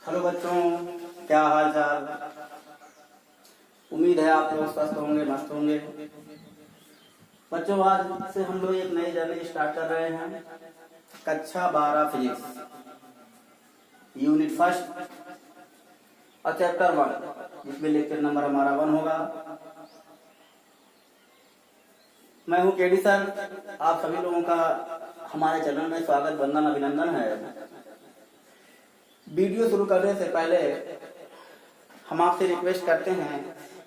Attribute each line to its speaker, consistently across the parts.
Speaker 1: Hello बच्चों, क्या हाल चाल। उम्मीद है आप लोग स्वस्थ होंगे, मस्त होंगे। बच्चों, आज से हम लोग एक नई जर्नी स्टार्ट कर रहे हैं। कक्षा 12 फिजिक्स, यूनिट फर्स्ट और चैप्टर 1, जिसमें लेक्चर नंबर हमारा 1 होगा। मैं हूँ केडी सर। आप सभी लोगों का हमारे चैनल में स्वागत, वंदन, अभिनंदन है। वीडियो शुरू करने से पहले हम आपसे रिक्वेस्ट करते हैं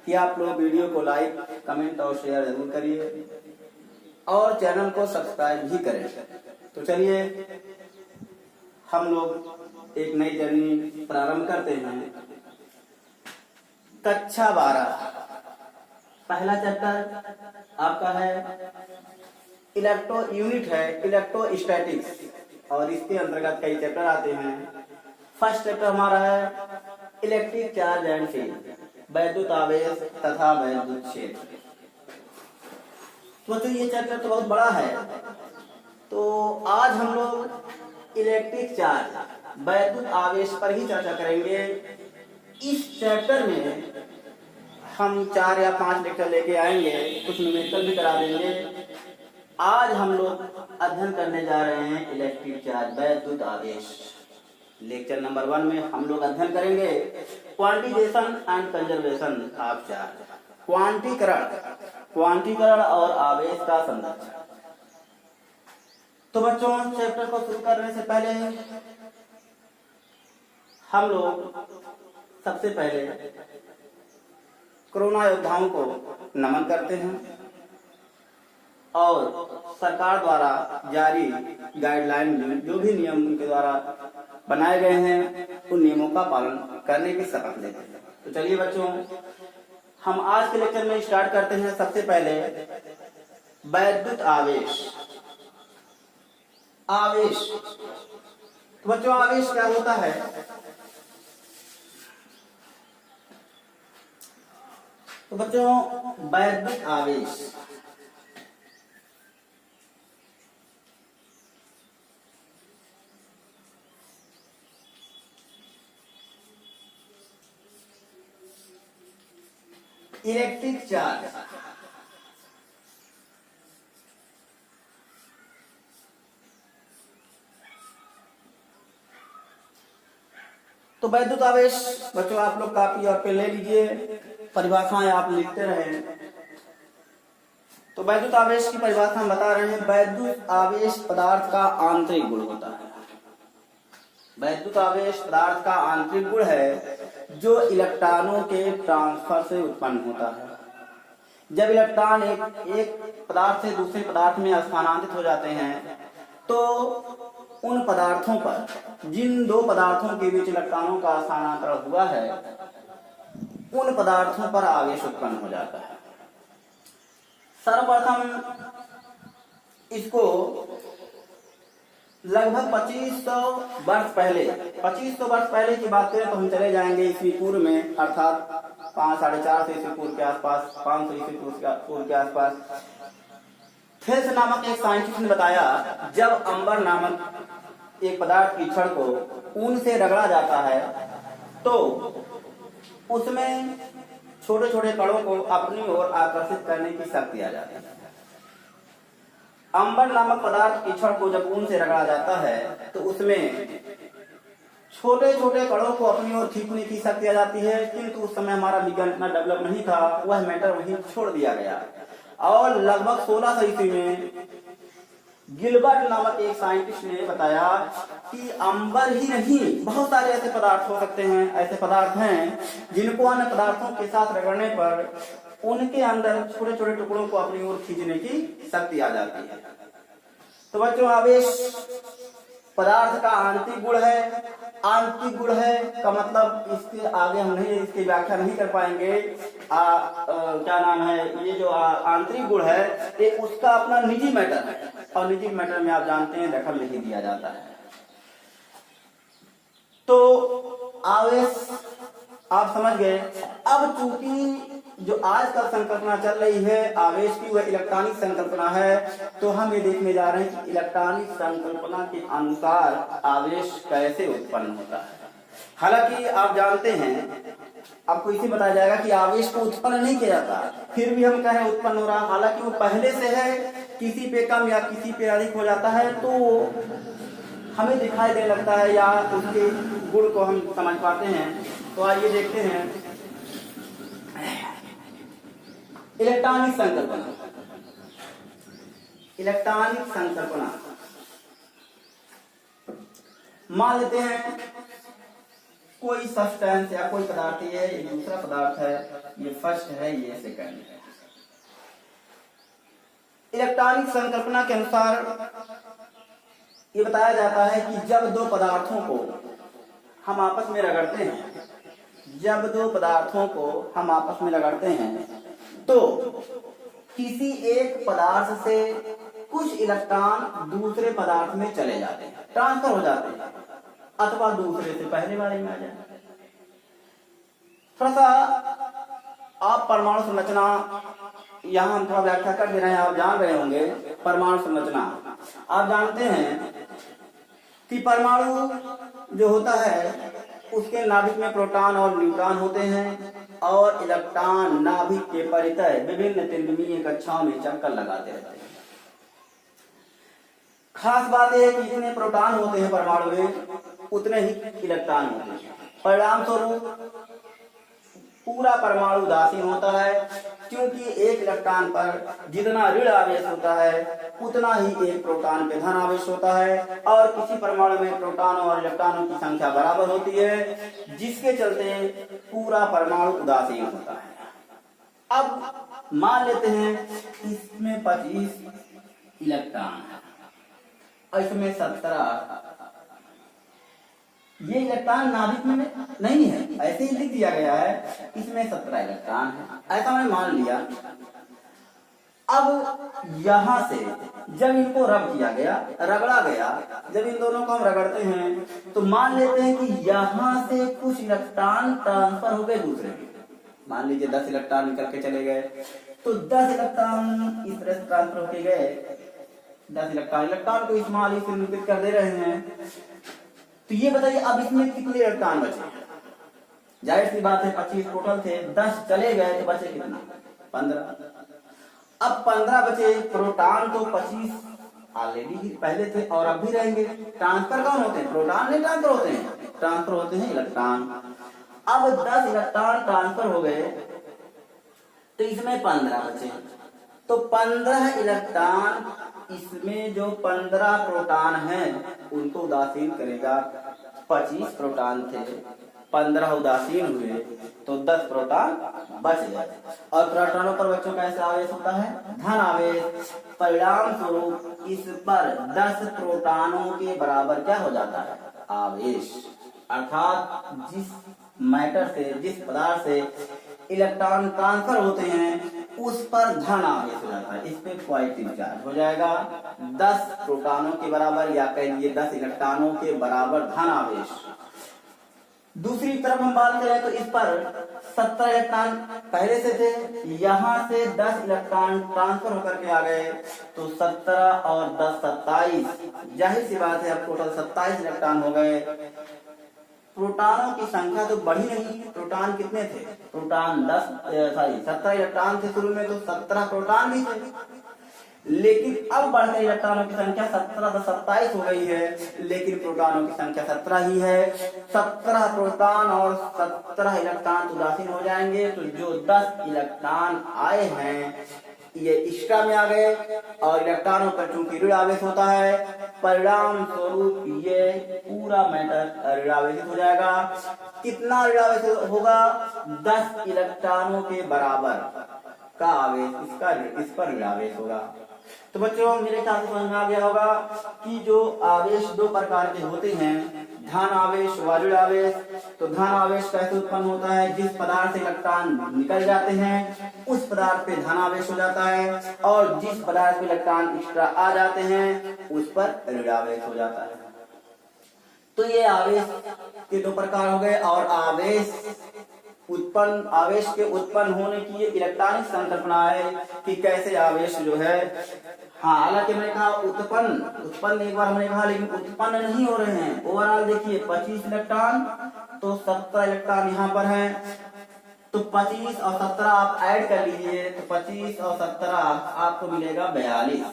Speaker 1: कि आप लोग वीडियो को लाइक, कमेंट और शेयर जरूर करिए और चैनल को सब्सक्राइब भी करें। तो चलिए हम लोग एक नई जर्नी प्रारंभ करते हैं। कक्षा 12, पहला चैप्टर आपका है इलेक्ट्रो यूनिट है इलेक्ट्रोस्टैटिक्स, और इसके अंतर्गत कई चैप्टर आते हैं। फर्स्ट चैप्टर हमारा है इलेक्ट्रिक चार्ज एंड फील्ड, वैद्युत आवेश तथा वैद्युत क्षेत्र। तो ये चैप्टर तो बहुत बड़ा है। तो आज हम लोग इलेक्ट्रिक चार्ज, वैद्युत आवेश पर ही चर्चा करेंगे। इस चैप्टर में हम 4 या 5 लेक्चर लेके आएंगे, कुछ न्यूमेरिकल भी करा देंगे। आज हम लोग अध्ययन करने जा रहे हैं इलेक्ट्रिक चार्ज, वैद्युत आवेश। लेक्चर नंबर 1 में हम लोग अध्ययन करेंगे quantisation and conservation of charge, क्वांटीकरण और आवेश का संरक्षण। तो बच्चों, चैप्टर को शुरू करने से पहले हम लोग सबसे पहले कोरोना योद्धाओं को नमन करते हैं और सरकार द्वारा जारी गाइडलाइन, जो भी नियम उनके द्वारा बनाए गए हैं, उन नियमों का पालन करने की शपथ लेते हैं। तो चलिए बच्चों, हम आज के लेक्चर में स्टार्ट करते हैं। सबसे पहले वैद्युत आवेश। तो बच्चों, आवेश क्या होता है? तो बच्चों, वैद्युत आवेश इलेक्ट्रिक चार्ज तो वैद्युत आवेश बच्चों, आप लोग कॉपी और पेन ले लीजिए, परिभाषाएं आप लिखते रहें। तो वैद्युत आवेश की परिभाषा हम बता रहे हैं। वैद्युत आवेश पदार्थ का आंतरिक गुण होता है। वैद्युत आवेश पदार्थ का आंतरिक गुण है जो इलेक्ट्रॉनों के ट्रांसफर से उत्पन्न होता है। जब इलेक्ट्रॉन एक पदार्थ से दूसरे पदार्थ में स्थानांतरित हो जाते हैं, तो उन पदार्थों पर, जिन दो पदार्थों के बीच इलेक्ट्रॉनों का स्थानांतरण हुआ है, उन पदार्थों पर आवेश उत्पन्न हो जाता है। सर्वप्रथम इसको लगभग 2500 वर्ष पहले की बात करें तो हम चले जाएंगे ईस्वी पूर्व में, अर्थात 5-450 ईस्वी पूर्व के आसपास, 500 ईस्वी पूर्व के आसपास। थेल्स नामक एक साइंटिस्ट ने बताया, जब अंबर नामक एक पदार्थ की छड़ को ऊन से रगड़ा जाता है तो उसमें छोटे छोटे कणों को अपनी ओर आकर्षित करने की शक्ति आ जाती है। अंबर नामक पदार्थ की छड़ को जब ऊन से रगड़ा जाता है तो उसमें छोटे छोटे कणों को अपनी ओर खींचने की शक्ति आ जाती है, किंतु उस समय हमारा विज्ञान इतना डेवलप नहीं था, वह मैटर वहीं छोड़ दिया गया। और लगभग 1600 ईस्वी में गिलबर्ट नामक एक साइंटिस्ट ने बताया कि अंबर ही नहीं, बहुत सारे ऐसे पदार्थ हो सकते हैं, ऐसे पदार्थ हैं जिनको अन्य पदार्थों के साथ रगड़ने पर उनके अंदर छोटे छोटे टुकड़ों को अपनी ओर खींचने की शक्ति आ जाती है। तो बच्चों, आवेश पदार्थ का आंतरिक गुण है। आंतरिक गुण है का मतलब, इसके आगे हम नहीं, इसकी व्याख्या नहीं कर पाएंगे। क्या नाम है, ये जो आंतरिक गुण है, ये उसका अपना निजी मैटर है, और निजी मैटर में आप जानते हैं दखल नहीं दिया जाता है। तो आवेश आप समझ गए। अब चूंकि जो आजकल संकल्पना चल रही है आवेश की, वह इलेक्ट्रॉनिक संकल्पना है, तो हम ये देखने जा रहे हैं कि इलेक्ट्रॉनिक संकल्पना के अनुसार आवेश कैसे उत्पन्न होता है। हालांकि आप जानते हैं, आपको इसे बताया जाएगा कि आवेश को उत्पन्न नहीं किया जाता, फिर भी हम कहें उत्पन्न हो रहा, हालांकि वो पहले से है, किसी पे कम या किसी पे अधिक हो जाता है तो हमें दिखाई देने लगता है या उसके गुण को हम समझ पाते हैं। तो आइए देखते हैं इलेक्ट्रॉनिक संकल्पना। इलेक्ट्रॉनिक संकल्पना, मान लेते हैं कोई सब्सटेंस या कोई पदार्थ, ये दूसरा पदार्थ है, ये फर्स्ट है, ये सेकंड है। इलेक्ट्रॉनिक संकल्पना के अनुसार ये बताया जाता है कि जब दो पदार्थों को हम आपस में रगड़ते हैं, जब दो पदार्थों को हम आपस में रगड़ते हैं तो किसी एक पदार्थ से कुछ इलेक्ट्रॉन दूसरे पदार्थ में चले जाते हैं, ट्रांसफर हो जाते हैं, अथवा दूसरे से पहले वाले में आ जाए। थोड़ा सा आप परमाणु संरचना, यहाँ हम थोड़ा व्याख्या कर दे रहे हैं, आप जान रहे होंगे परमाणु संरचना। आप जानते हैं कि परमाणु जो होता है उसके नाभिक में प्रोटॉन और न्यूट्रॉन होते हैं और इलेक्ट्रॉन नाभिक के परितः विभिन्न त्रिविमीय कक्षाओं में चक्कर लगाते रहते हैं। खास बात यह है कि जितने प्रोटॉन होते हैं परमाणु में उतने ही इलेक्ट्रॉन होते हैं। परिणाम स्वरूप पूरा परमाणु उदासीन होता है, क्योंकि एक इलेक्ट्रॉन पर जितना ऋण आवेश होता है उतना ही एक प्रोटॉन पे धन आवेश होता है, और किसी परमाणु में प्रोटॉन और इलेक्ट्रॉनों की संख्या बराबर होती है, जिसके चलते पूरा परमाणु उदासीन होता है। अब मान लेते हैं इसमें 25 इलेक्ट्रॉन है और इसमें 17, ये इलेक्ट्रॉन नाभिक में नहीं है, ऐसे ही लिख दिया गया है, इसमें 17 इलेक्ट्रॉन है, ऐसा मैंने मान लिया। अब यहां से जब इनको रब किया गया, रगड़ा गया, जब इन दोनों को हम रगड़ते हैं तो मान लेते हैं कि यहां से कुछ इलेक्ट्रॉन ट्रांसफर हो गए दूसरे, मान लीजिए 10 इलेक्ट्रॉन निकल के चले गए, तो 10 इलेक्ट्रॉन इस तरह से ट्रांसफर होके गए। 10 इलेक्ट्रॉन को इस्तेमाल से निरूपित कर दे रहे हैं। तो ये बताइए अब इसमें कितने इलेक्ट्रॉन बचे? जाहिर सी बात है 25 टोटल थे, 10 चले गए तो बचे कितना? 15। अब 15 बचे, प्रोटॉन तो 25 ऑलरेडी पहले थे और अब भी रहेंगे। ट्रांसफर कौन होते हैं? प्रोटॉन नहीं ट्रांसफर होते हैं, ट्रांसफर होते हैं इलेक्ट्रॉन। अब 10 इलेक्ट्रॉन ट्रांसफर हो गए तो इसमें 15 बचे, तो 15 इलेक्ट्रॉन इसमें जो 15 प्रोटॉन हैं उनको उदासीन करेगा। 25 प्रोटॉन थे, 15 उदासीन हुए तो 10 प्रोटॉन बच गए। और प्रोटॉनों पर बच्चों का ऐसा आवेश होता है धन आवेश। परिणाम स्वरूप इस पर 10 प्रोटॉनों के बराबर क्या हो जाता है? आवेश। अर्थात जिस मैटर से, जिस पदार्थ से इलेक्ट्रॉन ट्रांसफर होते हैं उस पर धन आवेश हो जाता है, इस पे पॉजिटिव चार्ज हो जाएगा। 10 प्रोटॉनों के बराबर या कह लीजिए 10 इलेक्ट्रॉनों के बराबर धन आवेश। दूसरी तरफ हम बात करें तो इस पर 17 इलेक्ट्रॉन पहले से थे, यहाँ से 10 इलेक्ट्रॉन ट्रांसफर होकर के आ गए, तो 17 और 10 27, जाहिर सी बात है अब टोटल 27 इलेक्ट्रॉन हो गए। प्रोटॉनों की संख्या तो बढ़ी नहीं, प्रोटॉन कितने थे? प्रोटॉन 17 इलेक्ट्रॉन थे शुरू में, तो 17 प्रोटॉन भी थे, लेकिन अब बढ़ते इलेक्ट्रॉनों की संख्या 17 से 27 हो गई है, लेकिन प्रोटॉनों की संख्या 17 ही है। 17 प्रोटॉन और 17 इलेक्ट्रॉन उदासीन हो जाएंगे, तो जो 10 इलेक्ट्रॉन आए हैं ये एक्स्ट्रा में आ गए, और इलेक्ट्रॉनों पर चूंकि ऋण आवेश होता है, परिणाम स्वरूप ये पूरा मैटर ऋण आवेशित हो जाएगा। कितना ऋण आवेश होगा? 10 इलेक्ट्रॉनों के बराबर का आवेश इस पर ऋण आवेश होगा। तो बच्चों मेरे ख्याल से समझ में आ गया होगा कि जो आवेश दो प्रकार के होते हैं, धन आवेश व ऋण आवेश। तो धन आवेश कैसे उत्पन्न होता है? जिस पदार्थ से इलेक्ट्रॉन निकल जाते हैं उस पदार्थ पे धन आवेश हो जाता है, और जिस पदार्थ पे इलेक्ट्रॉन एक्स्ट्रा आ जाते हैं उस पर ऋण आवेश हो जाता है। तो ये आवेश के दो प्रकार हो गए, और आवेश के उत्पन्न होने की ये इलेक्ट्रॉनिक संकल्पना है कि कैसे आवेश जो है, हाँ हालांकि मैंने कहा उत्पन्न एक बार हमने कहा, लेकिन उत्पन्न नहीं हो रहे हैं। ओवरऑल देखिए 25 इलेक्ट्रॉन तो 17 इलेक्ट्रॉन यहाँ पर है, तो 25 और 17 आप ऐड कर लीजिए, तो 25 और 17 आपको मिलेगा 42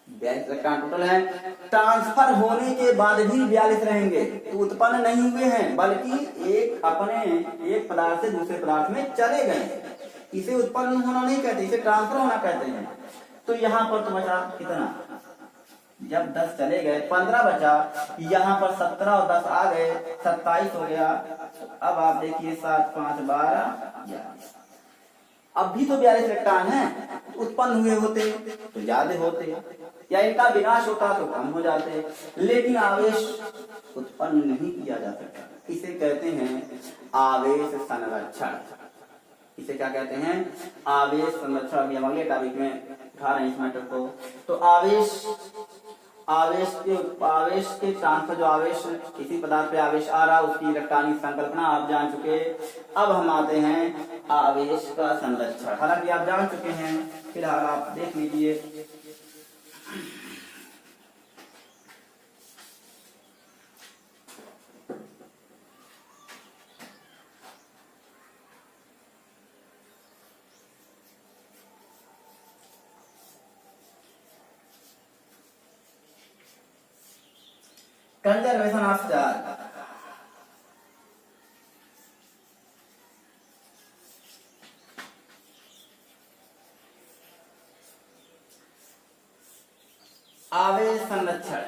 Speaker 1: इलेक्ट्रॉन टोटल है। ट्रांसफर होने के बाद भी 42 रहेंगे, तो उत्पन्न नहीं हुए हैं, बल्कि एक पदार्थ से दूसरे पदार्थ में चले गए। इसे उत्पन्न होना नहीं कहते, इसे ट्रांसफर होना कहते हैं। तो यहाँ पर तो बचा कितना, जब 10 चले गए 15 बचा, यहाँ पर 17 और 10 आ गए 27 हो गया। अब आप देखिए 7 5 12 42, अब भी तो 42 इलेक्ट्रॉन है, उत्पन्न हुए होते तो ज्यादा होते या इनका विनाश होता तो कम हो जाते, लेकिन आवेश उत्पन्न नहीं किया जा सकता। इसे कहते हैं आवेश संरक्षण। इसे क्या कहते हैं, आवेश संरक्षण। अभी हम अगले टॉपिक में उठा रहे हैं इस मैटर को। तो आवेश के ट्रांसफर, जो आवेश किसी पदार्थ पे आवेश आ रहा, उसकी इलेक्ट्रॉनिक संकल्पना आप जान चुके। अब हम आते हैं आवेश का संरक्षण। हालांकि आप जान चुके हैं, फिलहाल आप देख लीजिए। Conservation of charge. आवेश संरक्षण।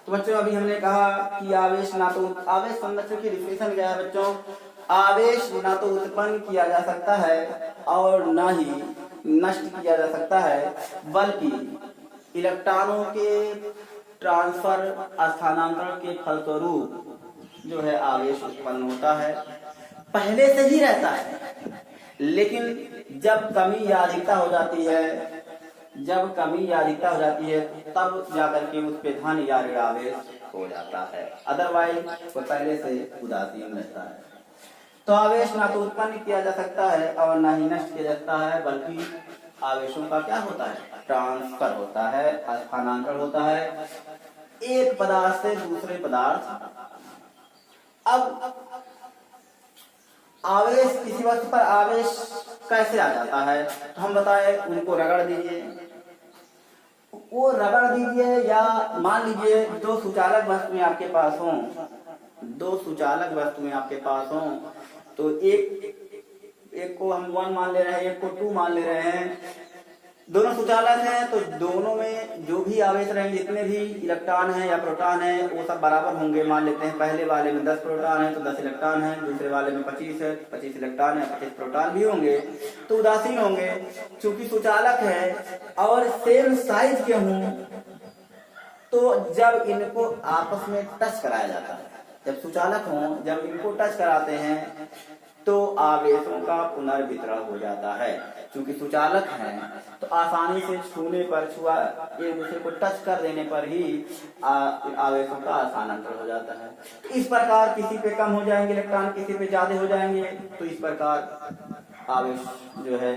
Speaker 1: तो बच्चों अभी हमने कहा कि आवेश ना तो आवेश संरक्षण की डिफिनेशन क्या है बच्चों, आवेश ना तो उत्पन्न किया जा सकता है और ना ही नष्ट किया जा सकता है, बल्कि इलेक्ट्रॉनों के ट्रांसफर स्थानांतरण के फलस्वरूप जो है आवेश उत्पन्न होता है। पहले से ही रहता है, लेकिन जब कमी या अधिकता हो जाती है, तब जाकर के उस पे धन या ऋण आवेश हो जाता है, अदरवाइज वो पहले से उदासीन रहता है। तो आवेश ना तो उत्पन्न किया जा सकता है और ना ही नष्ट किया जाता है, बल्कि आवेशों का क्या होता है, ट्रांसफर होता है, स्थानांतरण होता है एक पदार्थ से दूसरे पदार्थ। अब आवेश, किसी वस्तु पर आवेश कैसे आ जाता है, तो हम बताए उनको रगड़ दीजिए, वो रगड़ दीजिए, या मान लीजिए दो सुचालक वस्तुएं आपके पास हों, तो एक को हम 1 मान ले रहे हैं, एक को 2 मान ले रहे हैं। दोनों सुचालक हैं, तो दोनों में जो भी आवेश रहेंगे, जितने भी इलेक्ट्रॉन हैं या प्रोटॉन हैं, वो सब बराबर होंगे। मान लेते हैं पहले वाले में 10 प्रोटॉन है तो 10 इलेक्ट्रॉन है, दूसरे वाले में 25 है, 25 इलेक्ट्रॉन है, 25 प्रोटॉन भी होंगे, तो उदासीन होंगे। चूंकि सुचालक है और सेम साइज के हों, तो जब इनको आपस में टच कराया जाता है, जब सुचालक हों, जब इनको टच कराते हैं, तो आवेशों का पुनर्वितरण हो जाता है। क्योंकि सुचालक हैं, तो आसानी से छूने पर, एक दूसरे को टच कर देने पर ही आवेशों का स्थानांतरण हो जाता है। इस प्रकार किसी पे कम हो जाएंगे इलेक्ट्रॉन, किसी पे ज्यादा हो जाएंगे, तो इस प्रकार आवेश जो है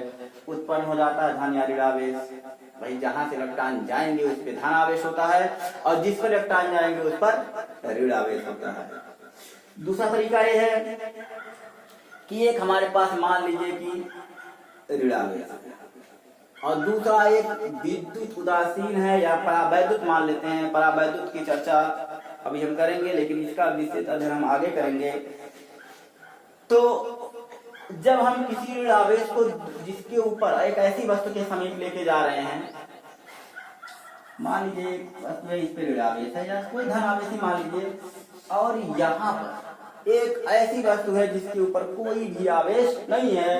Speaker 1: उत्पन्न हो जाता है, धन या ऋण आवेश। भाई जहां से इलेक्ट्रॉन जाएंगे उस पर धन आवेश होता है, और जिस पर इलेक्ट्रॉन जाएंगे उस पर ऋण आवेश होता है। दूसरा तरीका यह है कि एक हमारे पास मान लीजिए कि ऋण आवेश, और दूसरा एक विद्युत उदासीन है या परावैद्युत मान लेते हैं। परावैद्युत की चर्चा अभी हम करेंगे, लेकिन इसका विस्तृत अध्ययन हम आगे करेंगे। तो जब हम किसी ऋण आवेश को जिसके ऊपर एक ऐसी वस्तु के समीप लेके जा रहे हैं, मान लीजिए इस पे ऋण आवेश है या कोई धन आवेश ही मान लीजिए, और यहाँ पर एक ऐसी वस्तु है जिसके ऊपर कोई भी आवेश नहीं है,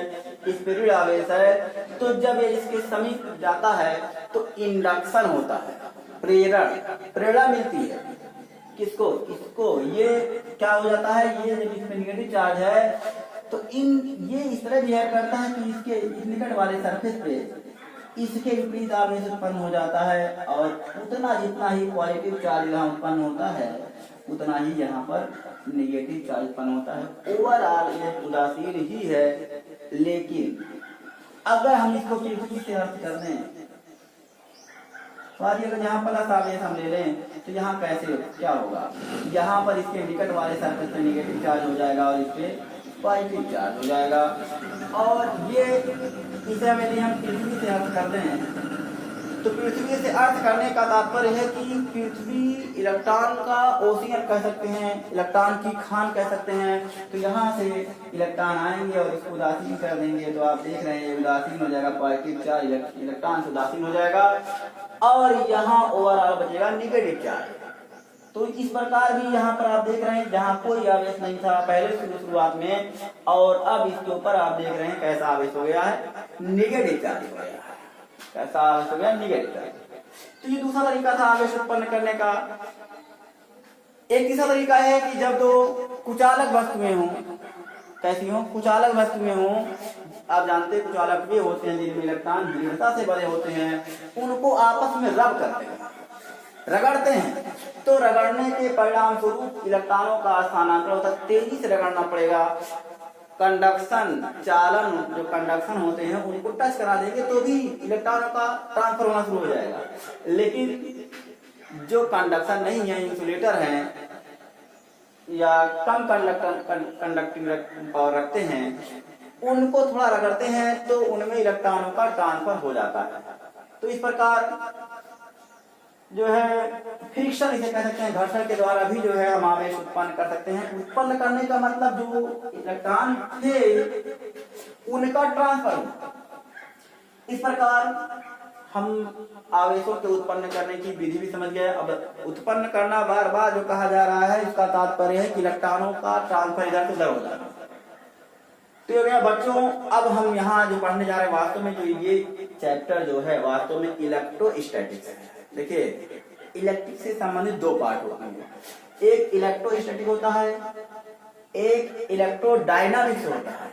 Speaker 1: इस पे ऋण आवेश है, तो जब ये इसके समीप जाता है तो इंडक्शन होता है, प्रेरणा मिलती है। किसको ये क्या हो जाता है, ये जब इसमें नेगेटिव चार्ज है तो ये इस तरह बिहेव करता है कि इसके निकट वाले सरफेस पे इसके विपरीत आवेश उत्पन्न हो जाता है, और जितना ही पॉजिटिव चार्ज यहाँ उत्पन्न होता है, उतना ही यहाँ पर नेगेटिव चार्ज उत्पन्न होता है। ओवरऑल ये उदासीन ही है, लेकिन अगर हम इसको पृथ्वी से अर्थ कर दें तो आज अगर यहाँ प्लस आवेश हम ले लें तो यहाँ कैसे क्या होगा, यहाँ पर इसके निकट वाले सर्कल पे निगेटिव चार्ज हो जाएगा और इस पे पॉजिटिव चार्ज हो जाएगा। और ये इसे हम यदि हम पृथ्वी से अर्थ करते हैं तो पृथ्वी से अर्थ करने का तात्पर्य है कि पृथ्वी इलेक्ट्रॉन का ओशियन कह सकते हैं, इलेक्ट्रॉन की खान कह सकते हैं। तो यहाँ से इलेक्ट्रॉन आएंगे और इसको उदासीन कर देंगे, तो आप देख रहे हैं उदासीन हो जाएगा, पॉजिटिव चार्ज इलेक्ट्रॉन से उदासीन हो जाएगा और यहाँ ओवरऑल बचेगा निगेटिव चार्ज। तो इस प्रकार भी यहाँ पर आप देख रहे हैं जहाँ कोई आवेश नहीं था पहले शुरुआत में, और अब इसके ऊपर आप देख रहे हैं कैसा आवेश हो गया है, निगेटिव चार्ज हो गया है। कैसा आवेश हो गया, निगेटिव चार्ज। तो ये दूसरा तरीका था आवेश उत्पन्न करने का। एक तीसरा तरीका है कि जब दो कुचालक वस्तुएं हों, कैसी हो, कुचालक वस्तुएं हों, आप जानते हैं कुचालक वे होते हैं जिनमें इलेक्ट्रॉन दृढ़ता से बने होते हैं, उनको आपस में रब करते हैं, रगड़ते हैं। तो रगड़ने के परिणाम स्वरूप इलेक्ट्रॉनों का स्थानांतरण होता है, तेजी से रगड़ना पड़ेगा। कंडक्शन चालन, जो कंडक्शन होते हैं उनको टच करा देंगे तो भी इलेक्ट्रॉनों का ट्रांसफर होना शुरू हो जाएगा। लेकिन जो कंडक्शन नहीं है, इंसुलेटर हैं या कम कंडक्टिंग पावर रखते हैं, उनको थोड़ा रगड़ते हैं तो उनमें इलेक्ट्रॉनों का ट्रांसफर हो जाता है। तो इस प्रकार जो है फ्रिक्शन इसे कह सकते हैं, घर्षण के द्वारा भी जो है हम आवेश उत्पन्न कर सकते हैं। उत्पन्न करने का मतलब जो इलेक्ट्रॉन थे उनका ट्रांसफर। इस प्रकार हम आवेशों के उत्पन्न करने की विधि भी समझ गए। अब उत्पन्न करना बार बार जो कहा जा रहा है, इसका तात्पर्य है कि इलेक्ट्रॉनों का ट्रांसफर इधर से उधर हो जाना। तो ये बच्चों, अब हम यहाँ जो पढ़ने जा रहे हैं वास्तव में जो ये चैप्टर जो है वास्तव में इलेक्ट्रोस्टैटिक्स है। देखिए, इलेक्ट्रिक से संबंधित दो पार्ट होते हैं, एक इलेक्ट्रोस्टैटिक होता है, एक इलेक्ट्रोडायनामिक्स होता है।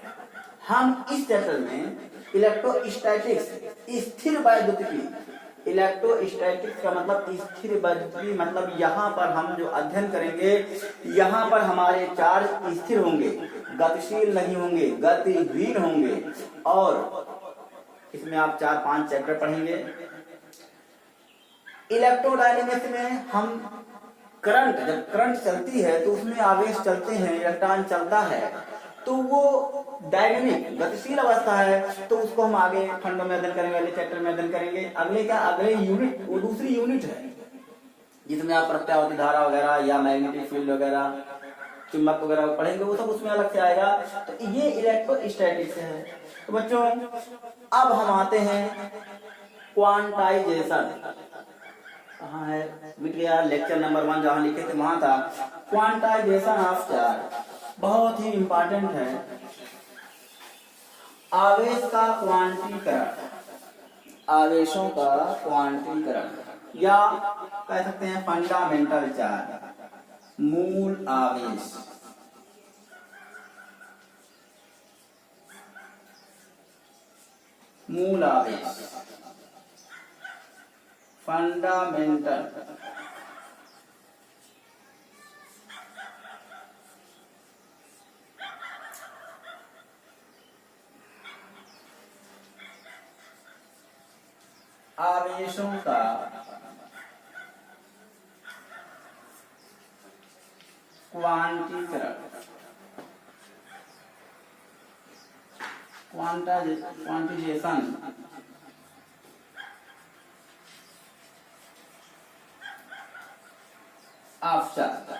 Speaker 1: हम इस चैप्टर में इलेक्ट्रोस्टैटिक्स, स्थिर वैद्युतिकी, इलेक्ट्रोस्टैटिक्स का मतलब स्थिर वैद्युतिकी, मतलब यहाँ पर हम जो अध्ययन करेंगे, यहाँ पर हमारे चार्ज स्थिर होंगे, गतिशील नहीं होंगे, गतिहीन होंगे। और इसमें आप 4-5 चैप्टर पढ़ेंगे। इलेक्ट्रोडायनेमिक्स में हम करंट, जब करंट चलती है तो उसमें आवेश चलते हैं, इलेक्ट्रॉन चलता है, तो वो डायनेमिक गतिशील अवस्था है। तो उसको हम आगे खंडों में अध्ययन करेंगे, अगले चैप्टर में अध्ययन करेंगे। अगले यूनिट, वो दूसरी यूनिट है जिसमें आप प्रत्यावर्ती धारा वगैरह या मैग्नेटिक फील्ड वगैरह, चुंबक वगैरह पढ़ेंगे, वो सब उसमें अलग से आएगा। तो ये इलेक्ट्रोस्टैटिक्स है। तो बच्चों, अब हम आते हैं क्वांटाइजेशन। कहाँ है, मिट गया, लेक्चर नंबर 1 जहाँ लिखे थे वहां था। क्वांटाइजेशन ऑफ चार्ज बहुत ही इंपॉर्टेंट है। आवेश का क्वांटीकरण, आवेशों का क्वांटीकरण, या कह सकते हैं फंडामेंटल चार्ज, मूल आवेश। मूल आवेश, फंडामेंटल आवेशों का क्वांटीकरण, क्वांटाइजेशन ऑफ चार्ज।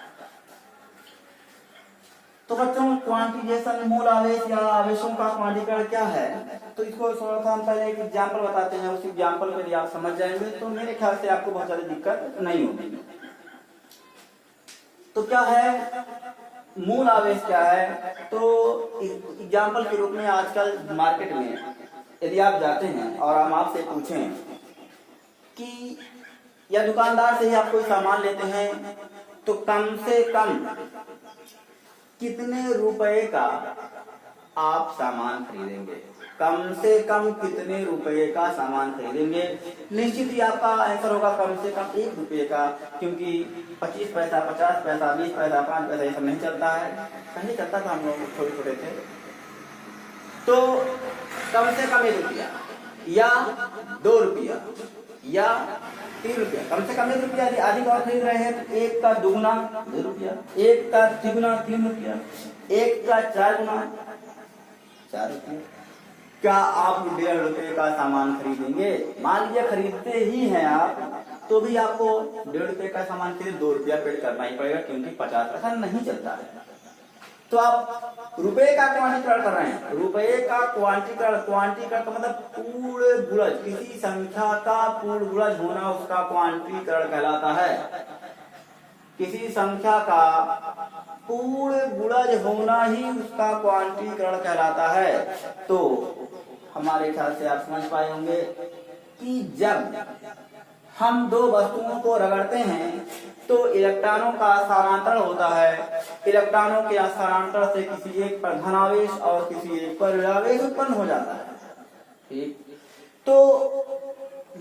Speaker 1: तो बच्चों, क्वांटिजेशन, मूल आवेश या आवेशों का क्वांटीकरण क्या है, तो इसको थोड़ा सा हम पहले एक एग्जाम्पल बताते हैं। उस एग्जाम्पल के लिए आप समझ जाएंगे तो मेरे ख्याल से आपको बहुत ज्यादा दिक्कत नहीं होगी। तो क्या है मूल आवेश, क्या है? तो एग्जाम्पल के रूप में आजकल मार्केट में यदि आप जाते हैं और हम आपसे पूछें कि, या दुकानदार से ही आप कोई सामान लेते हैं, तो कम से कम कितने रुपए का आप सामान खरीदेंगे? कम से कम कितने रुपए का सामान खरीदेंगे? निश्चित ही आपका आंसर होगा कम से कम 1 रुपये का, क्योंकि 25 पैसा, 50 पैसा, 20 पैसा, 5 पैसा ये सब नहीं चलता है। पहले चलता था, हम लोग छोटे छोटे थे। तो कम से कम 1 रुपया या 2 रुपया या ₹3, कम से कम ₹1 यदि अधिक और खरीद रहे हैं तो 1 का दुगुना ₹2, 1 का तिगुना ₹3, 1 का 4 गुना ₹4। क्या आप ₹1.5 का सामान खरीदेंगे? मान लीजिए खरीदते ही हैं आप, तो भी आपको ₹1.5 का सामान के लिए ₹2 पेड करना ही पड़ेगा, क्योंकि 50 पैसा नहीं चलता है। तो आप रुपए का क्वांटीकरण कर रहे हैं, रुपए का क्वांटीकरण का मतलब पूर्ण गुणज, किसी संख्या का पूर्ण गुणज होना उसका क्वांटीकरण कहलाता है। किसी संख्या का पूर्ण गुणज होना ही उसका क्वांटीकरण कहलाता है। तो हमारे ख्याल से आप समझ पाए होंगे कि जब हम दो वस्तुओं को रगड़ते हैं तो इलेक्ट्रॉनों का स्थानांतरण होता है। इलेक्ट्रॉनों के स्थानांतरण से किसी एक पर धनावेश और किसी एक पर ऋणावेश उत्पन्न हो जाता है। ठीक, तो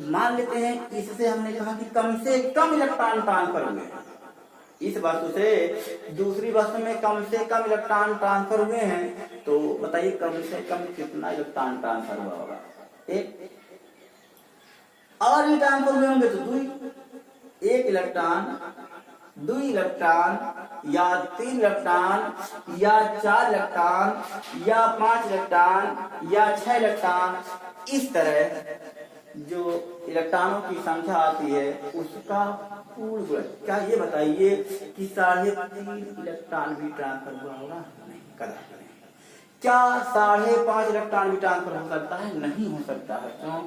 Speaker 1: मान लेते हैं इससे हमने कहा कि कम से कम इलेक्ट्रॉन ट्रांसफर हुए, इस वस्तु से दूसरी वस्तु में कम से कम इलेक्ट्रॉन ट्रांसफर हुए हैं, तो बताइए कम से कम कितना इलेक्ट्रॉन ट्रांसफर हुआ होगा? 1। और ये ट्रांसफर हुए होंगे तो 2, 1 इलेक्ट्रॉन, 2 इलेक्ट्रॉन या 3 इलेक्ट्रॉन या 4 इलेक्ट्रॉन या 5 इलेक्ट्रॉन या 6 इलेक्ट्रॉन, इस तरह जो इलेक्ट्रॉनों की संख्या आती है उसका पूर्ण गुणज। क्या ये बताइए कि 3.5 इलेक्ट्रॉन भी ट्रांसफर हुआ होगा? नहीं, कदापि नहीं। क्या 5.5 इलेक्ट्रॉन भी ट्रांसफर हो सकता है? नहीं हो सकता है। क्यों?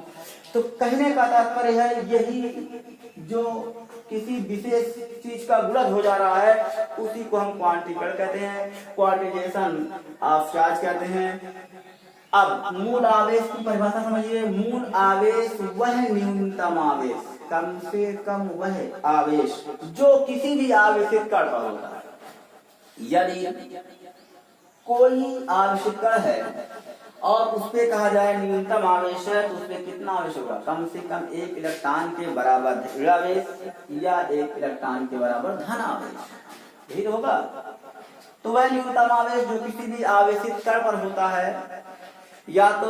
Speaker 1: तो कहने का तात्पर्य है यही जो किसी विशेष चीज का गुणज हो जा रहा है उसी को हम क्वांटीकरण कहते हैं, क्वांटिजेशन ऑफ चार्ज कहते हैं। अब मूल आवेश की परिभाषा समझिए। मूल आवेश वह न्यूनतम आवेश, कम से कम वह आवेश जो किसी भी आवेशित कण पर होता है। यदि कोई आवेशित कण है और उसपे कहा जाए न्यूनतम आवेश है, तो उसपे कितना आवेश होगा? कम से कम 1 इलेक्ट्रॉन के बराबर ऋणावेश या 1 इलेक्ट्रॉन के बराबर धन आवेश, यही होगा। तो वह न्यूनतम आवेश जो किसी भी आवेशित कण पर होता है, या तो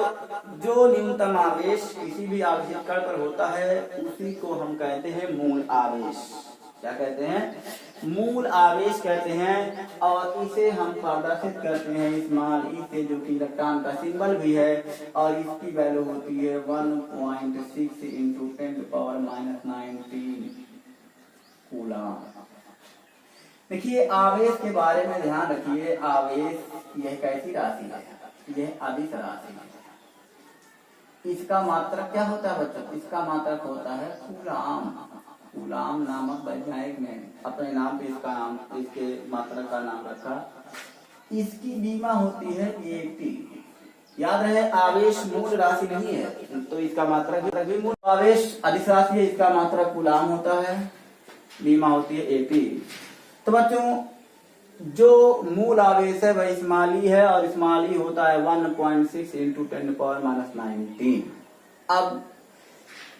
Speaker 1: जो न्यूनतम आवेश किसी भी आवेशित कण पर होता है उसी को हम कहते हैं मूल आवेश। क्या कहते हैं? मूल आवेश कहते हैं। और इसे हम प्रदर्शित करते हैं स्मॉल ई से, जो कि इलेक्ट्रॉन का सिंबल भी है, और इसकी वैल्यू होती है 1.6 × 10⁻⁹ कूलम। देखिए आवेश के बारे में ध्यान रखिए। आवेश यह कैसी राशि है? यह अदिश राशि है। इसका मात्रक क्या होता है बच्चों? इसका मात्रक होता है कूलाम। कूलाम नामक वैज्ञानिक ने अपने नाम पे इसका नाम, इसके मात्रक का नाम रखा। इसकी बीमा होती है 80। याद रहे आवेश मूल राशि नहीं है, तो इसका मात्रक भी मूल। आवेश अदिश राशि है, इसका मात्रक कूलाम होता है, बीमा होती है 80। तो बच्चों जो मूल आवेश है वह स्मॉल ई है, और स्मॉल ई होता है 1.6 × 10⁻⁹। अब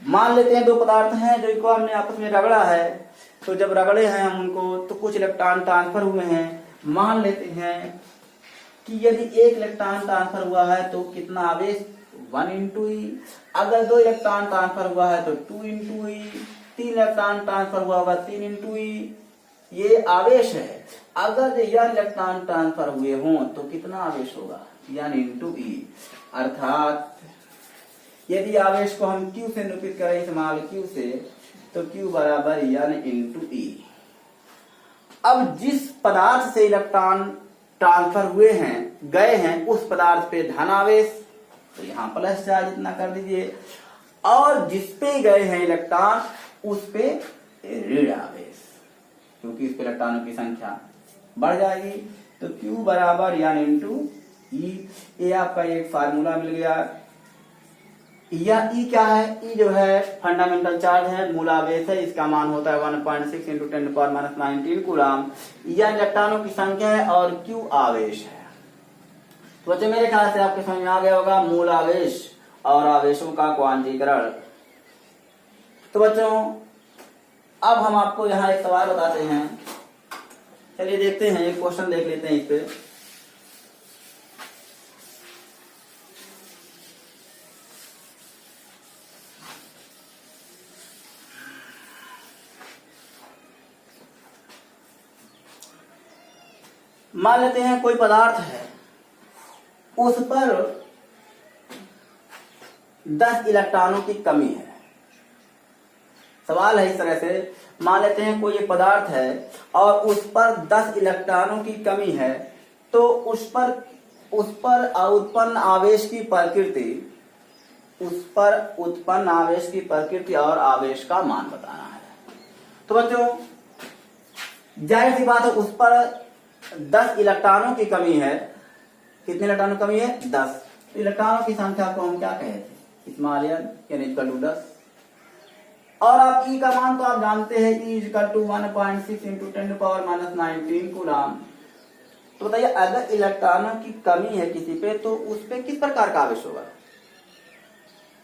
Speaker 1: मान लेते हैं दो पदार्थ हैं जो इनको हमने आपस में रगड़ा है, तो जब रगड़े हैं हम उनको तो कुछ इलेक्ट्रॉन ट्रांसफर हुए हैं। मान लेते हैं कि यदि 1 इलेक्ट्रॉन ट्रांसफर हुआ है तो कितना आवेश? 1 × e। अगर 2 इलेक्ट्रॉन ट्रांसफर हुआ है तो 2 × e। 3 इलेक्ट्रॉन ट्रांसफर हुआ होगा 3 × e। ये आवेश है। अगर n इलेक्ट्रॉन ट्रांसफर हुए हों तो कितना आवेश होगा? n × e। अर्थात यदि आवेश को हम Q से निरूपित करें, स्मॉल q से, तो Q बराबर n × e। अब जिस पदार्थ से इलेक्ट्रॉन ट्रांसफर हुए हैं, गए हैं, उस पदार्थ पे धन आवेश, तो यहाँ प्लस चार्ज इतना कर दीजिए, और जिस पे गए हैं इलेक्ट्रॉन उस पे ऋण आवेश, क्योंकि इस पे इलेक्ट्रॉनों की संख्या बढ़ जाएगी। तो Q बराबर n × e। ये आपका एक फार्मूला मिल गया। यह E क्या है? E जो है फंडामेंटल चार्ज है, मूल आवेश है, इसका मान होता है 1.6 × 10⁻⁹ कूलम। यह इलेक्ट्रॉनों की संख्या है और Q आवेश है। तो बच्चों मेरे ख्याल से आपके समझ में आ गया होगा मूल आवेश और आवेशों का क्वांटीकरण। तो बच्चों अब हम आपको यहाँ एक सवाल बताते हैं। चलिए देखते हैं, एक क्वेश्चन देख लेते हैं इस पे। मान लेते हैं कोई पदार्थ है, उस पर 10 इलेक्ट्रॉनों की कमी है। सवाल है इस तरह से, मान लेते हैं कोई ये पदार्थ है और उस पर 10 इलेक्ट्रॉनों की कमी है, तो उस पर उत्पन्न आवेश की प्रकृति, उस पर उत्पन्न आवेश की प्रकृति और आवेश का मान बताना है। तो बच्चों जाहिर सी बात है, उस पर 10 इलेक्ट्रॉनों की कमी है। कितने इलेक्ट्रॉनों की कमी है? 10। इलेक्ट्रॉनों की संख्या को हम क्या कहे थे? स्मॉल n यानी इक्वल टू 10। और आप ई का मान तो आप जानते हैं, E equal to 1.6 into 10⁻⁻19 coulomb. तो बताइए, अगर इलेक्ट्रॉनों की कमी है किसी पे, तो उस पे किस प्रकार का आवेश होगा?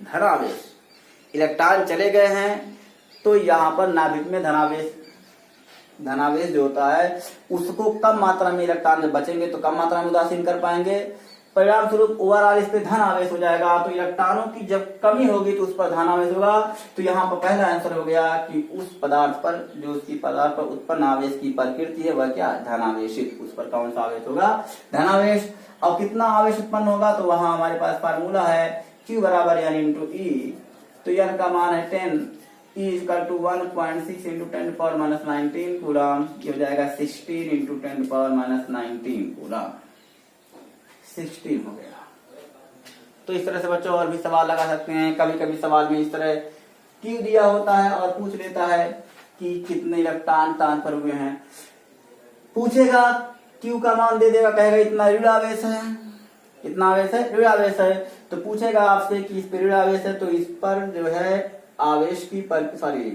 Speaker 1: धन आवेश। इलेक्ट्रॉन चले गए हैं तो यहाँ पर नाभिक में धनावेश जो होता है उसको कम मात्रा में इलेक्ट्रॉन जब बचेंगे तो कम मात्रा में उदासीन कर पाएंगे, परिणाम स्वरूप ओवरऑल इस पे धन आवेश हो जाएगा। तो इलेक्ट्रॉनों की जब कमी होगी तो उस पर धन आवेश होगा। तो यहाँ पर पहला आंसर हो गया कि उस पदार्थ पर, जो उसकी पदार्थ पर उत्पन्न आवेश की प्रकृति है वह क्या? धनावेशित। उस पर कौन सा आवेश होगा? धनावेश। और कितना आवेश उत्पन्न होगा? तो वहां हमारे पास फार्मूला है Q बराबर यानी इंटू ई। तो n का मान है 10, E equal to 1.6 into 10⁻⁻19 coulomb. ये हो जाएगा 16 इंटू 10⁻⁻19 कूलम। 16 हो गया। तो इस तरह से बच्चों और भी सवाल लगा सकते हैं। कभी कभी सवाल में इस तरह Q दिया होता है और पूछ लेता है कि कितने इलेक्ट्रॉन ट्रांसफर हुए हैं। पूछेगा, Q का मान दे देगा, कहेगा इतना ऋण आवेश है, इतना आवेश है, ऋण आवेश है। तो पूछेगा आपसे कि इस पर ऋण आवेश है, तो इस पर जो है आवेश की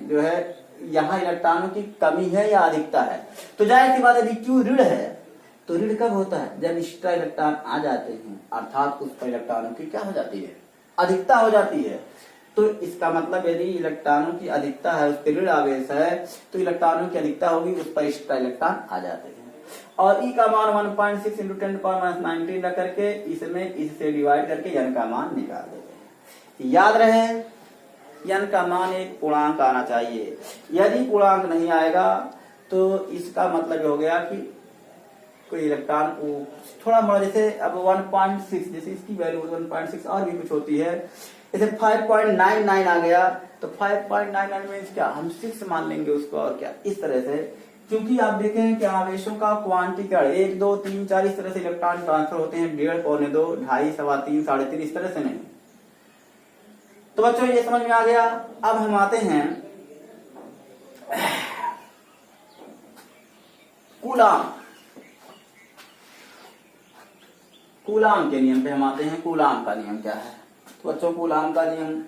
Speaker 1: जो है यहाँ इलेक्ट्रॉनों की कमी है या अधिकता है। तो जाहिर सी बात है, यदि Q ऋण है तो ऋण कब होता है? जब एक्स्ट्रा इलेक्ट्रॉन आ जाते हैं, अर्थात उस पर इलेक्ट्रॉनों की क्या हो जाती है? अधिकता हो जाती है। तो इसका मतलब यदि इलेक्ट्रॉनों की अधिकता है, उस पर ऋण आवेश है, तो इलेक्ट्रॉनों की अधिकता होगी, उस पर एक्स्ट्रा इलेक्ट्रॉन आ जाते हैं। और E का मान 1.6 इंटू 10⁻⁻19 रख करके इसमें इससे डिवाइड करके n का मान निकाल देते हैं। याद रहे, n का मान एक पूर्णांक आना चाहिए। यदि पूर्णांक नहीं आएगा तो इसका मतलब हो गया कि कोई इलेक्ट्रॉन थोड़ा मोड़ा, जैसे अब 1.6, जैसे इसकी वैल्यू 1.6 और भी कुछ होती है, जैसे 5.99 आ गया तो 5.99 मीन्स क्या? हम 6 मान लेंगे उसको, और क्या, इस तरह से। क्योंकि आप देखें कि आवेशों का क्वांटिकल 1, 2, 3, 4 इस तरह से इलेक्ट्रॉन ट्रांसफर होते हैं, 1.5, 1.25, 2.5, 3.25, 3.5 इस तरह से नहीं। तो बच्चों ये समझ में आ गया। अब हम आते हैं कूलाम के नियम पे। हम आते हैं कूलाम का नियम क्या है। तो बच्चों कूलाम का नियम,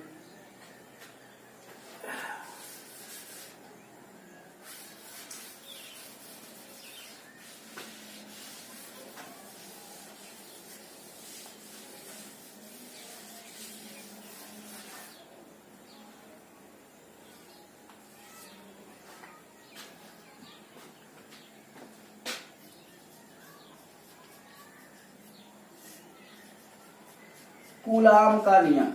Speaker 1: कूलाम का नियम,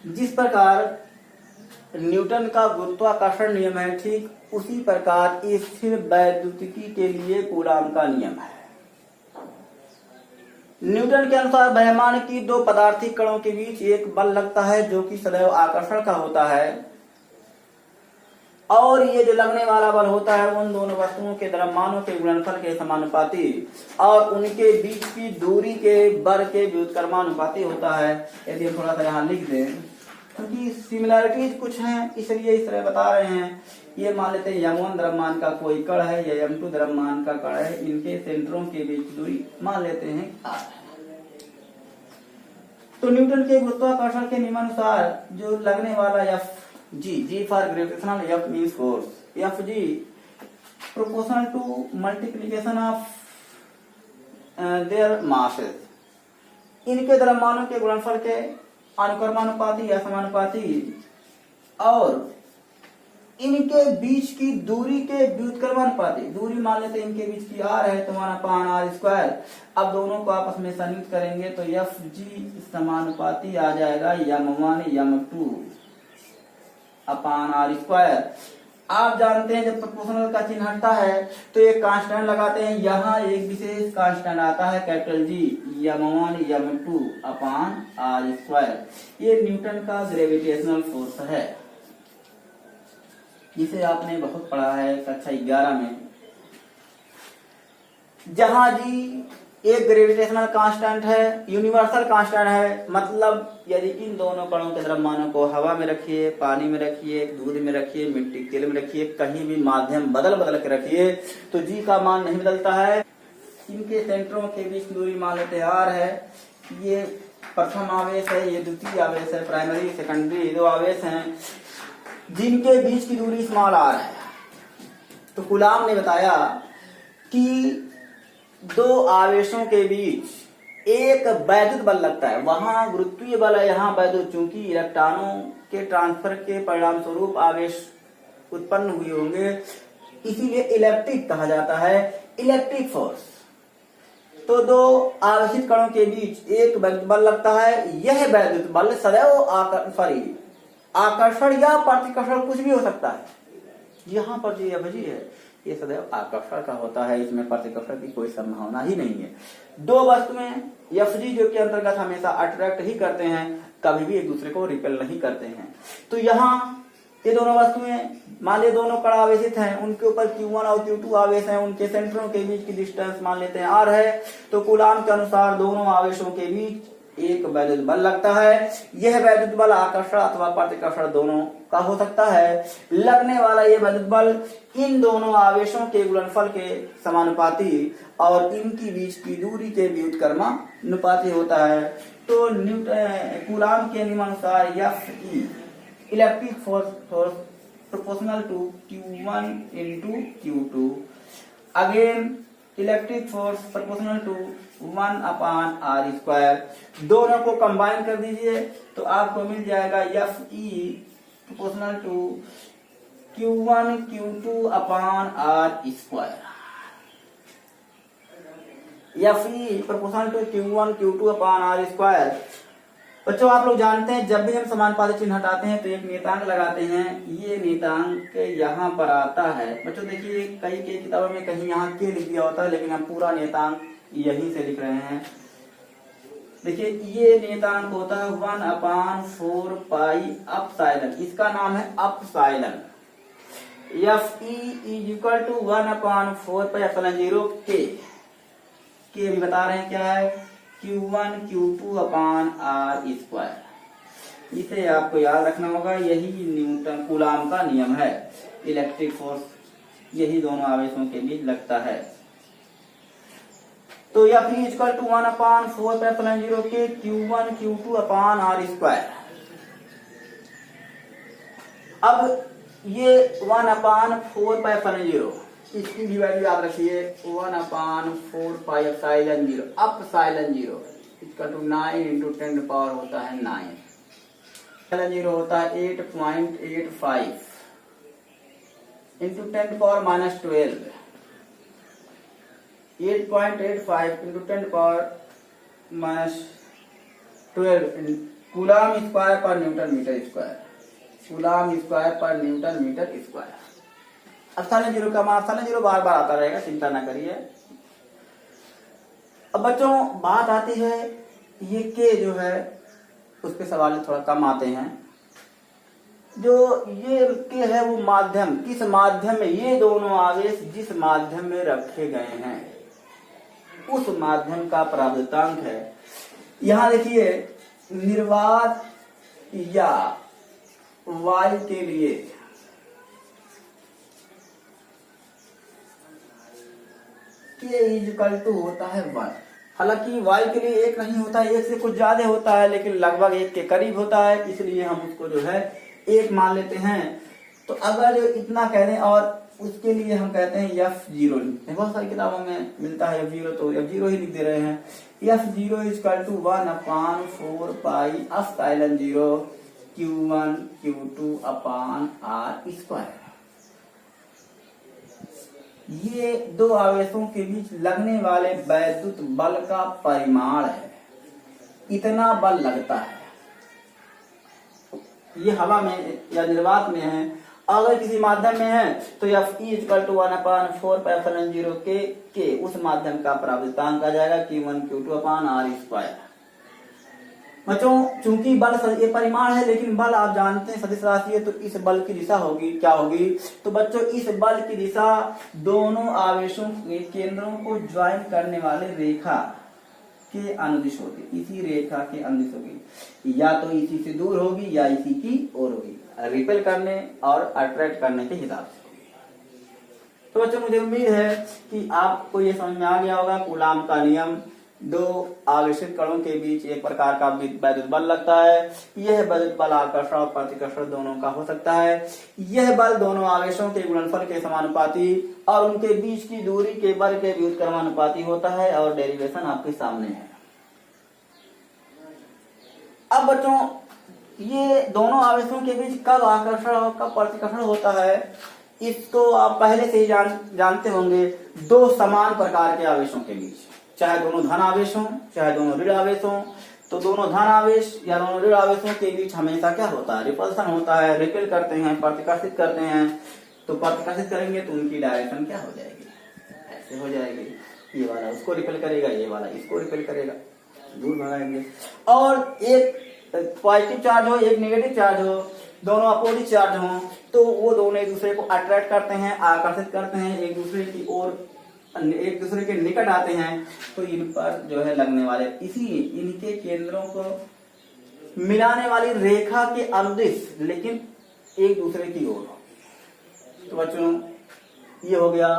Speaker 1: जिस प्रकार न्यूटन का गुरुत्वाकर्षण नियम है, ठीक उसी प्रकार स्थिर वैद्युतिकी के लिए कूलाम का नियम है। न्यूटन के अनुसार ब्रह्मांड की दो पदार्थी कणों के बीच एक बल लगता है जो कि सदैव आकर्षण का होता है, और ये जो लगने वाला बल होता है उन दोनों वस्तुओं के द्रव्यमानों के गुणनफल के समानुपाती और उनके बीच की दूरी के वर्ग के व्युत्क्रमानुपाती होता है। यदि हम थोड़ा सा यहाँ लिख दें, क्योंकि सिमिलरिटीज कुछ हैं इसलिए इस तरह बता रहे हैं। ये मान लेते हैं m1 द्रव्यमान का कोई कण है या m2 द्रव्यमान का कण है, इनके सेंटरों के बीच दूरी मान लेते हैं r। तो न्यूटन के गुरुत्वाकर्षण के नियमानुसार जो लगने वाला F G for gravitational, F means force, Fg proportional to multiplication of their masses, इनके द्रव्यमानों के गुणनफल के अनुक्रमानुपाती या समानुपाती और इनके बीच की दूरी के व्युत्क्रमानुपाती। दूरी मान लेते हैं इनके बीच की r है तो 1/r²। अब दोनों को आपस में संयुक्त करेंगे तो Fg समानुपाती आ जाएगा m1 m2 r²। आप जानते हैं जब प्रोपोर्शनल का चिन्ह हटता है तो एक कांस्टेंट लगाते हैं, यहाँ एक विशेष कांस्टेंट आता है capital G, m1 m2 upon R square. ये न्यूटन का ग्रेविटेशनल फोर्स है, जिसे आपने बहुत पढ़ा है कक्षा 11 में। जहां जी एक ग्रेविटेशनल कांस्टेंट है, यूनिवर्सल कांस्टेंट है, मतलब यदि इन दोनों कणों के द्रव्यमानों को हवा में रखिए, पानी में रखिए, दूध में रखिए, मिट्टी के तेल में रखिए, कहीं भी माध्यम बदल बदल के रखिए तो जी का मान नहीं बदलता है। इनके सेंटरों के बीच दूरी मान लेते हैं आर है। ये प्रथम आवेश है, ये द्वितीय आवेश है, प्राइमरी सेकेंडरी दो आवेश हैं जिनके बीच की दूरी स्मॉल आर है। तो कूलाम ने बताया कि दो आवेशों के बीच एक वैद्युत बल लगता है, वहां गुरुत्वीय बल है, यहाँ वैद्युत, चूंकि इलेक्ट्रॉनों के ट्रांसफर के परिणाम स्वरूप आवेश उत्पन्न हुए होंगे, इसीलिए इलेक्ट्रिक कहा जाता है, इलेक्ट्रिक फोर्स। तो दो आवेशित कणों के बीच एक वैद्युत बल लगता है, यह वैद्युत बल सदैव आकर्षण या प्रतिकर्षण कुछ भी हो सकता है। यहाँ पर जो अभिजी है ये सदैव आकर्षण का होता है, इसमें प्रतिकर्षण की कोई संभावना ही नहीं है। दो वस्तुएं एफजी जो के अंतर्गत हमेशा अट्रैक्ट ही करते हैं, कभी भी एक दूसरे को रिपेल नहीं करते हैं। तो यहाँ ये दोनों वस्तुएं मान ले दोनों कण आवेशित हैं, उनके ऊपर Q1 और Q2 आवेश हैं, उनके सेंटरों के बीच की डिस्टेंस मान लेते हैं r है। तो कूलाम के अनुसार दोनों आवेशों के बीच एक वैद्युत बल लगता है, यह वैद्युत बल आकर्षण अथवा प्रतिकर्षण दोनों का हो सकता है। लगने वाला यह वैद्युत बल इन दोनों आवेशों के गुणनफल के समानुपाती और इनकी बीच की दूरी के व्युत्क्रमानुपाती होता है। तो कूलाम के नियमानुसार Fe electric force proportional to Q1 into Q2, again electric force proportional to 1 upon R square. दोनों को कंबाइन कर दीजिए तो आपको मिल जाएगा Fe proportional to Q1 Q2 upon R square. Fe proportional to Q1 Q2 upon R square. बच्चों आप लोग जानते हैं जब भी हम समानुपाती चिन्ह हटाते हैं तो एक नियतांक लगाते हैं, ये नियतांक यहाँ पर आता है। बच्चों देखिए कई किताबों में कहीं यहाँ के लिख दिया होता है, लेकिन हम पूरा नियतांक यहीं से लिख रहे हैं। देखिए ये नियतांक होता है 1 अपान 4 पाई अपसाइलन, इसका नाम है epsilon. Fe is equal to 1 upon 4 pi epsilon 0 के भी बता रहे हैं क्या है Q1 Q2 upon R square. इसे आपको याद रखना होगा, यही न्यूटन कूलाम का नियम है। इलेक्ट्रिक फोर्स यही दोनों आवेशों के बीच लगता है। तो Fe equal to 1 upon 4 pi epsilon 0 के Q1 Q2 upon R square. अब ये 1 अपान 4 पाई अपसाइलन 0, इसकी भी वैल्यू याद रखिए 1 अपान 4 पाई अपसाइलन 0 अपसाइलन 0 इसका टू 9 इंटू 10 पावर होता है 9। अपसाइलन 0 होता है 8.85 into 10 power minus 12। 8.85 into 10 power minus 12 coulomb square पर newton metre square. Coulomb square पर न्यूटन मीटर स्क्वायर। अपसाइलन 0 का मान अपसाइलन 0 बार बार आता रहेगा, चिंता ना करिए। अब बच्चों बात आती है ये के जो है उस पे सवाल थोड़ा कम आते हैं। जो ये के है वो माध्यम, किस माध्यम में ये दोनों आवेश जिस माध्यम में रखे गए हैं उस माध्यम का प्रावृत्तांक है। यहां देखिए निर्वात या वायु के लिए के इक्वल टू होता है 1। हालांकि वायु के लिए एक नहीं होता है, एक से कुछ ज्यादा होता है, लेकिन लगभग एक के करीब होता है, इसलिए हम उसको जो है एक मान लेते हैं। तो अगर इतना कह दें और उसके लिए हम कहते हैं F0 लिखते हैं, बहुत सारी किताबों में मिलता है F0, तो F0 ही लिख दे रहे हैं। F0 equal to 1 upon 4 pi epsilon 0 Q1 Q2 upon R square. ये दो आवेशों के बीच लगने वाले वैद्युत बल का परिमाण है, इतना बल लगता है। ये हवा में या निर्वात में है अगर किसी माध्यम में है तो Fe इक्वल टू 1/4πε0 के उस माध्यम का परावर्तांक आ जाएगा Q1 Q2 अपान R स्क्वायर। बच्चों चूंकि बल ये परिमाण है, लेकिन बल आप जानते हैं सदिश राशि है, तो इस बल की दिशा होगी क्या होगी? तो बच्चों इस बल की दिशा दोनों आवेशों के केंद्रों को ज्वाइन करने वाले रेखा के अनुदिश होगी, इसी रेखा के अनुदिश होगी, या तो इसी से दूर होगी या इसी की ओर होगी, रिपेल करने और अट्रैक्ट करने के हिसाब से होगी। तो बच्चों मुझे उम्मीद है कि आपको ये समझ में आ गया होगा कूलाम का नियम। दो आवेशित कणों के बीच एक प्रकार का वैद्युत बल लगता है। यह वैद्युत बल आकर्षण और प्रतिकर्षण दोनों का हो सकता है। यह बल दोनों आवेशों के गुणनफल के समानुपाती और उनके बीच की दूरी के वर्ग के व्युत्क्रमानुपाती होता है, और डेरिवेशन आपके सामने है। अब बच्चों ये दोनों आवेशों के बीच कब आकर्षण और कब प्रतिकर्षण होता है, इसको आप पहले से ही जानते होंगे। दो समान प्रकार के आवेशों के बीच, चाहे दोनों धन आवेश हों चाहे दोनों ऋण आवेश हों, तो दोनों धन आवेश या दोनों ऋण आवेशों के बीच हमेशा क्या होता है? रिपल्सन होता है। रिपेल करते हैं, प्रतिकर्षित करते हैं। तो प्रतिकर्षित करेंगे तो उनकी डायरेक्शन क्या हो जाएगी? ऐसे हो जाएगी, ये वाला उसको रिपेल करेगा, ये वाला इसको रिपेल करेगा, दूर भगाएंगे। और एक पॉजिटिव चार्ज हो एक नेगेटिव चार्ज हो, दोनों अपोजिट चार्ज हो, तो वो दोनों एक दूसरे को अट्रैक्ट करते हैं, आकर्षित करते हैं, एक दूसरे की ओर एक दूसरे के निकट आते हैं। तो इन पर जो है लगने वाले इनके केंद्रों को मिलाने वाली रेखा के अनुदिश लेकिन एक दूसरे की ओर। तो बच्चों ये हो गया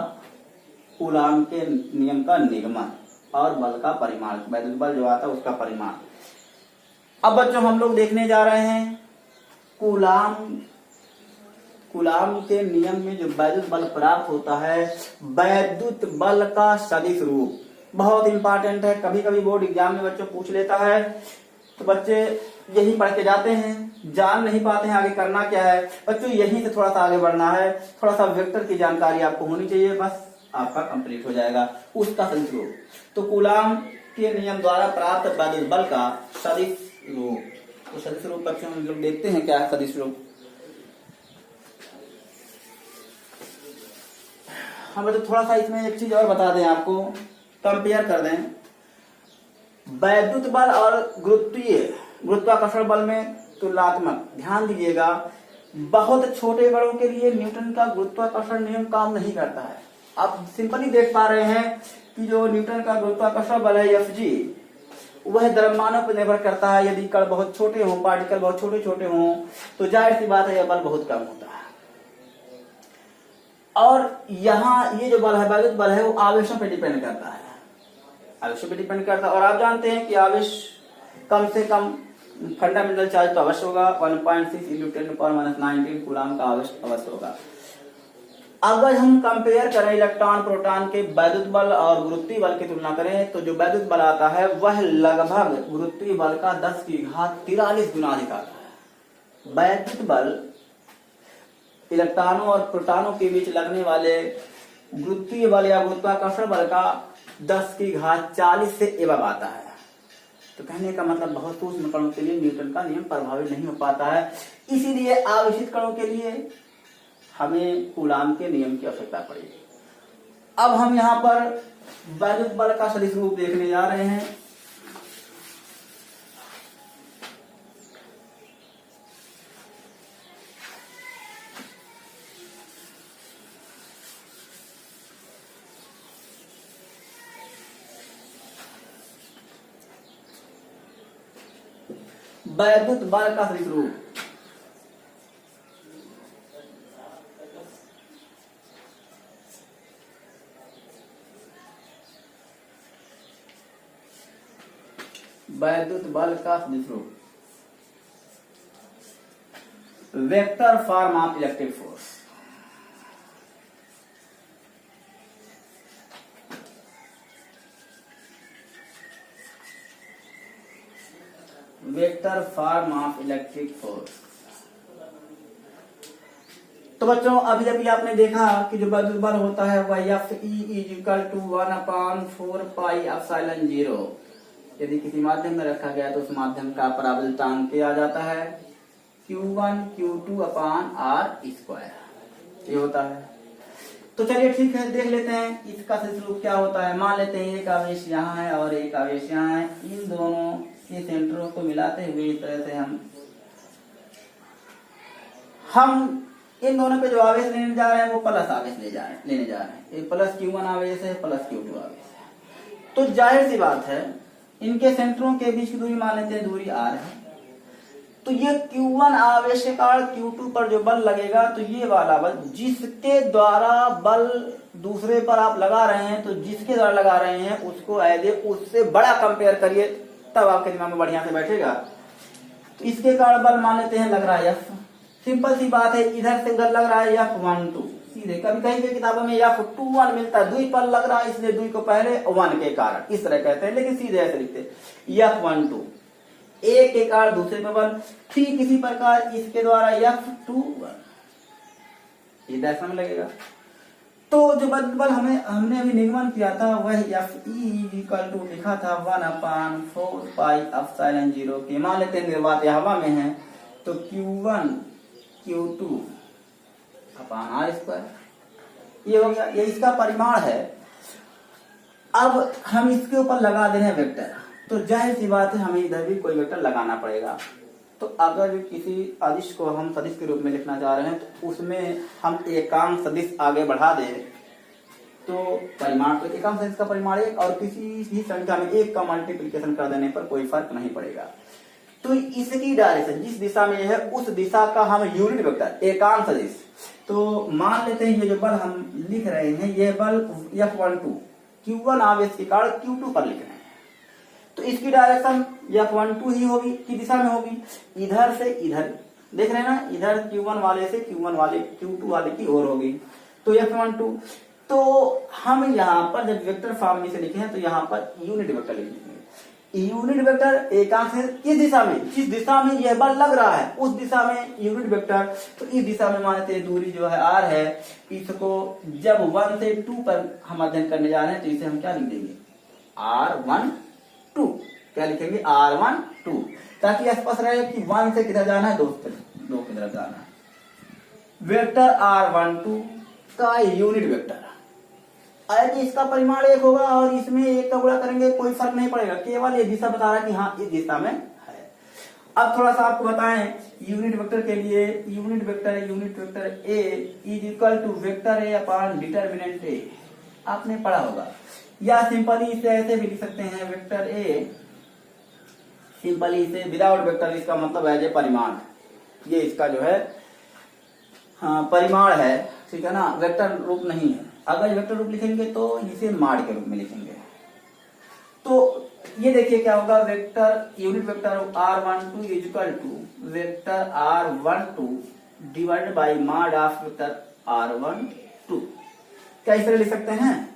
Speaker 1: कूलाम के नियम का निगमन और बल का परिमाण, वैद्युत बल जो आता है उसका परिमाण। अब बच्चों हम लोग देखने जा रहे हैं कूलाम के नियम में जो वैद्युत बल प्राप्त होता है, वैद्युत बल का सदिश रूप बहुत इंपॉर्टेंट है। कभी कभी बोर्ड एग्जाम में बच्चों पूछ लेता है, तो बच्चे यही पढ़ के जाते हैं, जान नहीं पाते हैं आगे करना क्या है। बच्चों यहीं से थोड़ा सा आगे बढ़ना है, थोड़ा सा वेक्टर की जानकारी आपको होनी चाहिए, बस आपका कंप्लीट हो जाएगा उसका सदिश रूप। तो कूलाम के नियम द्वारा प्राप्त वैद्युत बल का सदिश रूप, तो सदिश रूप बच्चों हम लोग देखते हैं क्या है सदिश रूप। हम तो थोड़ा सा इसमें एक चीज और बता दें आपको, कंपेयर कर दें वैद्युत बल और गुरुत्वाकर्षण बल में तुलनात्मक। ध्यान दीजिएगा, बहुत छोटे कणों के लिए न्यूटन का गुरुत्वाकर्षण नियम काम नहीं करता है। आप सिंपली देख पा रहे हैं कि जो न्यूटन का गुरुत्वाकर्षण बल है Fg, वह द्रव्यमानों पर निर्भर करता है। यदि कण बहुत छोटे हों, पार्टिकल बहुत छोटे छोटे हों, तो जाहिर सी बात है यह बल बहुत कम होता है। और यहाँ ये जो बल है वैद्युत बल है, वो आवेशों पर डिपेंड करता है, आवेशों पर डिपेंड करता है। और आप जानते हैं कि आवेश कम से कम फंडामेंटल चार्ज तो अवश्य होगा, 1.6 × 10⁻⁹ कूलाम का आवेश अवश्य होगा। अगर हम कंपेयर करें इलेक्ट्रॉन प्रोटॉन के वैद्युत बल और गुरुत्वीय बल की तुलना करें, तो जो वैद्युत बल आता है वह लगभग गुरुत्वीय बल का 10⁻43 गुना अधिक आता है। वैद्युत बल इलेक्ट्रॉनों और प्रोटॉनों के बीच लगने वाले गुरुत्वीय बल या गुरुत्वाकर्षण बल का 10⁻40 से एबव आता है। तो कहने का मतलब बहुत सूक्ष्म कणों के लिए न्यूटन का नियम प्रभावित नहीं हो पाता है, इसीलिए आवेशित कणों के लिए हमें कूलाम के नियम की आवश्यकता पड़ेगी। अब हम यहाँ पर वैद्युत बल का सदिश रूप देखने जा रहे हैं। वैद्युत बल का सदिश रूप वैद्युत बल का सदिश रूप vector form of electric force. Vector form of electric force. तो बच्चों अभी आपने देखा कि जो वैद्युत बल होता है वह Fe = 1/4πε0। यदि किसी माध्यम में रखा गया तो उस माध्यम का परावर्तांक आ जाता है Q1 Q2 अपान R स्क्वायर, ये होता है। तो चलिए ठीक है, देख लेते हैं इसका सदिश क्या होता है। मान लेते हैं एक आवेश यहाँ है और एक आवेश यहाँ है, इन दोनों के सेंटरों को मिलाते हुए इस तरह से हम इन दोनों पे जो आवेश लेने जा रहे हैं वो प्लस आवेश लेने जा रहे हैं। ये प्लस Q1 आवेश है, प्लस Q2 आवेश है। तो जाहिर सी बात है इनके सेंटरों के बीच की दूरी मान लेते हैं, दूरी R है। तो ये Q1 आवेश के कारण Q2 पर जो बल लगेगा, तो ये वाला बल जिसके द्वारा बल दूसरे पर आप लगा रहे हैं, तो जिसके द्वारा लगा रहे हैं उसको एज ए उससे बड़ा कंपेयर करिए, तब आपके दिमाग में बढ़िया से बैठेगा। तो इसके कारण बल मान लेते हैं लग रहा है F। सिंपल सी बात है, इधर से लग रहा है F12 सीधे। कभी कहीं की किताबों में F21 मिलता है, दुई पर लग रहा है इसलिए दुई को पहले 1 के कारण इस तरह कहते हैं, लेकिन सीधे ऐसे लिखते F12 एक के कारण दूसरे पे बल। ठीक इसी प्रकार इसके द्वारा F21 ये दशा में लगेगा। तो जो बल हमने अभी निगमन किया था वह Fe = लिखा था 1/4πε0 के। मान लेते हैं निर्वात हवा में है, तो Q1 Q2 अपान R स्क्वायर, ये हो गया, ये इसका परिमाण है। अब हम इसके ऊपर लगा दे रहे हैं वेक्टर, तो जाहिर सी बात है हमें इधर भी कोई वेक्टर लगाना पड़ेगा। तो अगर किसी अदिश को हम सदिश के रूप में लिखना चाह रहे हैं, तो उसमें हम एकांक सदिश आगे बढ़ा दें, तो परिमाण तो एकांक सदिश का परिमाण एक, और किसी भी संख्या में एक का मल्टीप्लिकेशन कर देने पर कोई फर्क नहीं पड़ेगा। तो इसकी डायरेक्शन जिस दिशा में है उस दिशा का हम यूनिट वेक्टर एकांक सदिश, तो मान लेते हैं ये जो बल हम लिख रहे हैं, ये बल F12 Q1 आवेश के कारण Q2 पर लिख रहे हैं, तो इसकी डायरेक्शन F12 ही होगी, की दिशा में होगी, इधर से इधर देख रहे हैं ना, इधर Q1 वाले से Q2 वाले की ओर होगी, तो F12। तो हम यहाँ पर जब वेक्टर फॉर्म में से लिखे हैं, तो यहाँ पर यूनिट वेक्टर लिखेंगे। यूनिट वेक्टर एकांक से किस दिशा में, जिस दिशा में यह बल लग रहा है उस दिशा में यूनिट वेक्टर। तो इस दिशा में मानते हैं दूरी जो है R है, इसको जब 1 से 2 पर हम अध्ययन करने जा रहे हैं, तो इसे हम क्या लिख देंगे R12, क्या लिखेंगे R12, ताकि स्पष्ट रहे कि 1 से किधर जाना है, 2 की तरफ जाना है। वेक्टर R12 का यूनिट वेक्टर यदि इसका परिमाण 1 होगा और इसमें 1 का गुणा करेंगे कोई फर्क नहीं पड़ेगा, केवल ये दिशा बता रहा है कि हाँ इस दिशा में है। अब थोड़ा सा आपको बताएं यूनिट वेक्टर के लिए, unit vector A = vector A upon determinant A, आपने पढ़ा होगा। या सिंपली इसे ऐसे भी लिख सकते हैं, वेक्टर A सिंपली इसे विदाउट वेक्टर, इसका मतलब है परिमाण, ये इसका जो है परिमाण है, ठीक है ना, वेक्टर रूप नहीं है। अगर वेक्टर रूप लिखेंगे तो इसे माड के रूप में लिखेंगे। तो ये देखिए क्या होगा, vector unit vector R12 = vector R12 divided by माड ऑफ वेक्टर R12। क्या इस तरह लिख सकते हैं?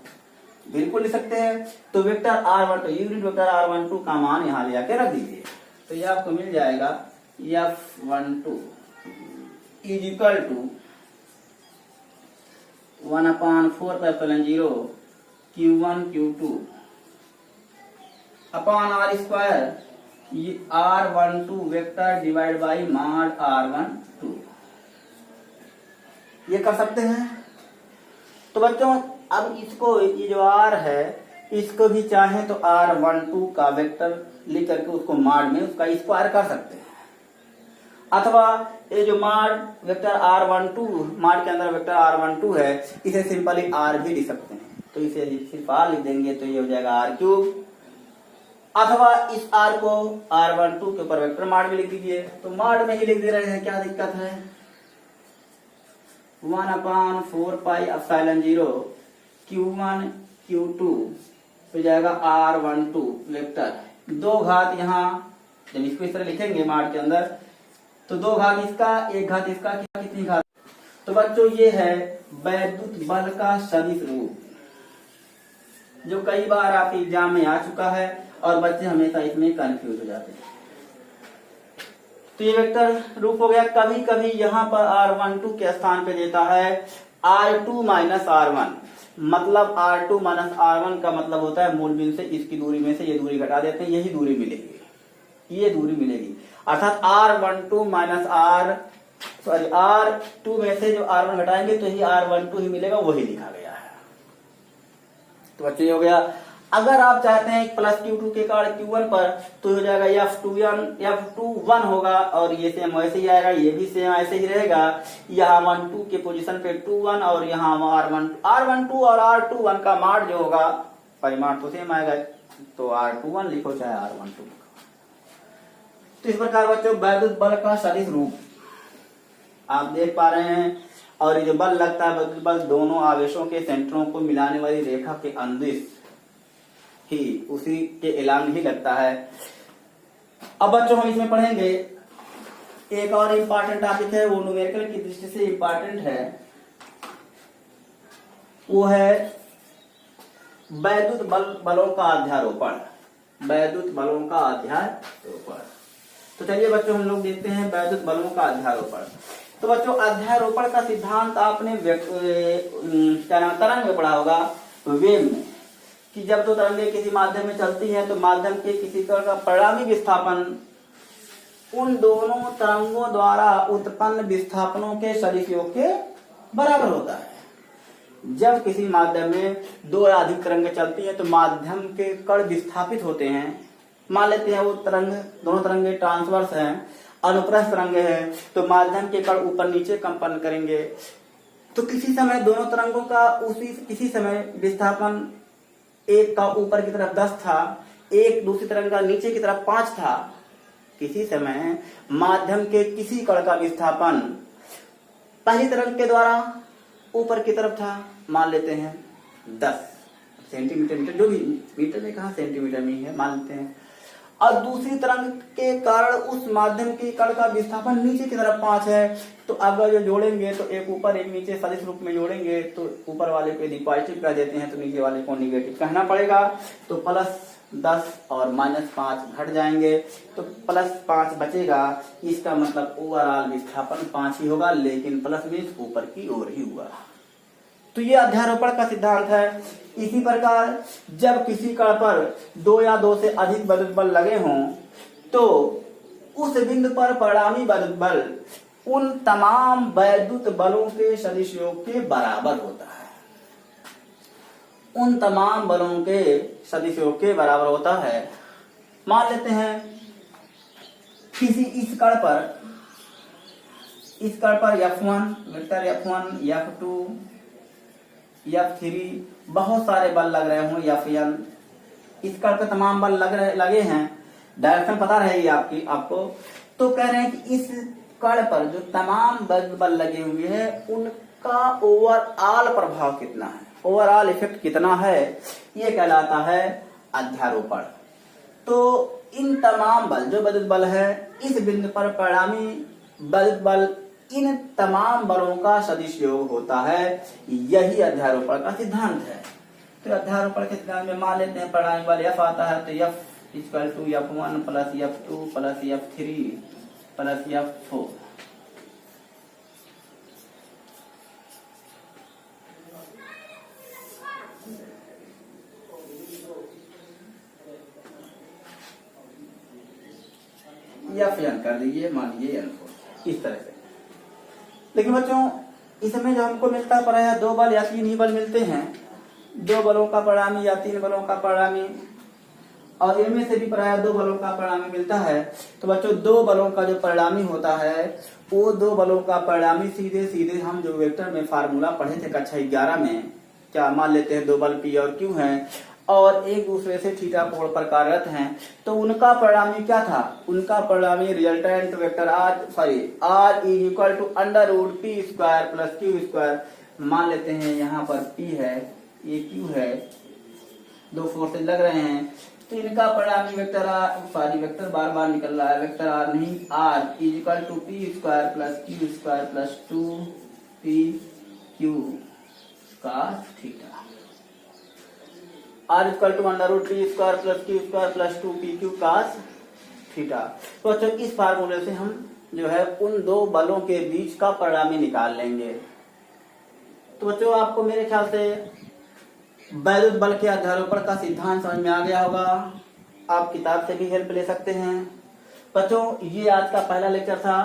Speaker 1: बिल्कुल लिख सकते हैं। तो vector R12 unit vector R12 का मान यहाँ ले आके रख दीजिए, तो ये आपको मिल जाएगा F12 = 1/4πε0 Q1 Q2 upon R square, R12 vector divide by माड R12, ये कर सकते हैं। तो बच्चों अब इसको, ये जो R है इसको भी चाहे तो R12 का वेक्टर लिख करके उसको माड में उसका स्क्वायर कर सकते हैं, अथवा ये जो माड वेक्टर R12 माड के अंदर वेक्टर R12 है, इसे सिंपली R भी लिख सकते हैं। तो इसे सिर्फ R लिख देंगे तो ये हो जाएगा R3, अथवा इस R को R12 के ऊपर वेक्टर माड में लिख दीजिए। तो माड में ही लिख दे रहे हैं, क्या दिक्कत है। 1/4πε0 Q1 Q2 हो जाएगा R12 वेक्टर, 2 घात यहाँ, जब इसको इस तरह लिखेंगे माड के अंदर, तो 2 घात इसका 1 घात इसका, कितनी घात। तो बच्चों ये है वैद्युत बल का सदिश रूप, जो कई बार आपके एग्जाम में आ चुका है और बच्चे हमेशा इसमें कंफ्यूज हो जाते हैं। तो ये वेक्टर रूप हो गया। कभी कभी यहाँ पर R12 के स्थान पे देता है R2 - R1, मतलब R2 - R1 का मतलब होता है मूल बिंदु से इसकी दूरी में से ये दूरी घटा देते हैं, यही दूरी मिलेगी, ये दूरी मिलेगी। अर्थात R12 माइनस R2 में से जो R1 घटाएंगे तो ही R12 ही मिलेगा, वही लिखा गया है। तो बच्चे ये हो गया। अगर आप चाहते हैं प्लस Q2 के कारण Q1 पर तो हो जाएगा F21 होगा, और ये सेम वैसे ही आएगा, ये भी सेम ऐसे ही रहेगा। यहाँ 12 के पोजीशन पे 21 और यहाँ R12 और R21 का मान जो होगा, परिमाण तो सेम आएगा, तो R21 लिखो चाहे R12 लिखो। तो इस प्रकार बच्चों वैद्युत बल का सदिश रूप आप देख पा रहे हैं। और ये जो बल लगता है, वैद्युत बल दोनों आवेशों के सेंटरों को मिलाने वाली रेखा के अनुदिश ही उसी के एलान ही लगता है। अब बच्चों हम इसमें पढ़ेंगे एक और इम्पोर्टेंट टॉपिक है, वो न्यूमेरिकल की दृष्टि से इम्पोर्टेंट है, वो है वैद्युत बलों का अध्यारोपण। वैद्युत बलों का अध्यारोपण। तो चलिए बच्चों हम लोग देखते हैं वैद्युत बलों का अध्यारोपण। तो बच्चों अध्यारोपण का सिद्धांत आपने तरंग में पढ़ा होगा, वेव में, कि जब दो तरंगें किसी माध्यम में चलती हैं तो माध्यम के किसी तरह का परिणामी विस्थापन उन दोनों तरंगों द्वारा उत्पन्न विस्थापनों के सदिश योग के बराबर होता है। जब किसी माध्यम में दो या अधिक तरंगें चलती हैं तो माध्यम के कण विस्थापित होते हैं। मान लेते हैं वो दोनों तरंगें ट्रांसवर्स हैं, अनुप्रस्थ तरंगें हैं, तो माध्यम के कण ऊपर नीचे कंपन करेंगे। तो किसी समय दोनों तरंगों का किसी समय विस्थापन एक का ऊपर की तरफ 10 था, एक दूसरी तरंग का नीचे की तरफ 5 था। किसी समय माध्यम के किसी कण का विस्थापन पहली तरंग के द्वारा ऊपर की तरफ था, मान लेते हैं 10 सेंटीमीटर, मीटर जो भी, मीटर में कहा सेंटीमीटर में है, मान लेते हैं। और दूसरी तरंग के कारण उस माध्यम के कण का विस्थापन नीचे की तरफ 5 है। तो अगर जो जोड़ेंगे तो एक ऊपर एक नीचे सदिश रूप में जोड़ेंगे, तो ऊपर वाले को यदि पॉजिटिव कह देते हैं तो नीचे वाले को निगेटिव कहना पड़ेगा। तो +10 और -5 घट जाएंगे, तो +5 बचेगा। इसका मतलब ओवरऑल विस्थापन 5 ही होगा, लेकिन प्लस मीन्स ऊपर की ओर ही हुआ। तो ये अध्यारोपण का सिद्धांत है। इसी प्रकार जब किसी कण पर 2 या 2 से अधिक वैद्युत बल लगे हों तो उस बिंदु पर परिणामी वैद्युत बल उन तमाम वैद्युत बलों के सदिश योग के बराबर होता है। उन तमाम बलों के सदिश योग के बराबर होता है। मान लेते हैं किसी इस कण पर F1 vector F1 F2 F3 बहुत सारे बल लग रहे हों, Fn इस कण पे तमाम बल लगे हैं, डायरेक्शन पता रहेगी आपको। तो कह रहे हैं कि इस कण पर जो तमाम बल लगे हुए हैं उनका ओवरऑल प्रभाव कितना है, ओवरऑल इफेक्ट कितना है, ये कहलाता है अध्यारोपण। तो इन तमाम बल जो वैद्युत बल है, इस बिंदु पर परिणामी वैद्युत बल इन तमाम बलों का सदिश योग होता है। यही अध्यारोपण का सिद्धांत है। तो अध्यारोपण के सिद्धांत में मान लेते हैं परिणामी बल F आता है, तो F = F1 + F2 + F3 + F4। Fn कर दीजिए, मान लीजिए N4 इस तरह से। लेकिन बच्चों इसमें जो हमको मिलता है प्रायः 2 बल या 3 ही बल मिलते हैं, 2 बलों का परिणामी या 3 बलों का परिणामी, और इनमें से भी प्रायः 2 बलों का परिणामी मिलता है। तो बच्चों 2 बलों का जो परिणामी होता है, वो 2 बलों का परिणामी सीधे सीधे हम जो वेक्टर में फार्मूला पढ़े थे कक्षा 11 में, क्या मान लेते हैं 2 बल P और Q हैं और एक दूसरे से थीटा कोण पर कार्यरत हैं, तो उनका परिणामी क्या था, उनका परिणामी resultant vector R = √P² + Q²। मान लेते हैं यहाँ पर P है, ये Q है, 2 फोर्सेज लग रहे हैं, तो इनका परिणामी वेक्टर वेक्टर बार बार निकल रहा है, वेक्टर R नहीं, R = P² + Q² + 2PQ cos θ। R = √P² + Q² + 2PQ cos θ। तो अच्छा इस फार्मूले से हम जो है उन 2 बलों के बीच का परिणामी निकाल लेंगे। तो बच्चों आपको मेरे ख्याल से वैद्युत बल के अध्यारोपण का सिद्धांत समझ में आ गया होगा। आप किताब से भी हेल्प ले सकते हैं। बच्चों ये आज का पहला लेक्चर था।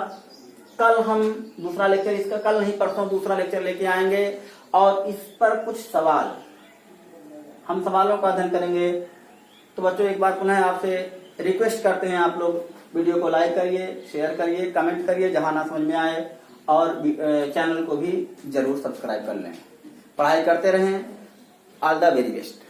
Speaker 1: कल हम दूसरा लेक्चर, इसका कल नहीं परसों दूसरा लेक्चर लेके आएंगे और इस पर कुछ सवाल, हम सवालों का अध्ययन करेंगे। तो बच्चों एक बार पुनः आपसे रिक्वेस्ट करते हैं, आप लोग वीडियो को लाइक करिए, शेयर करिए, कमेंट करिए जहां ना समझ में आए, और चैनल को भी जरूर सब्सक्राइब कर लें। पढ़ाई करते रहें। All the very best.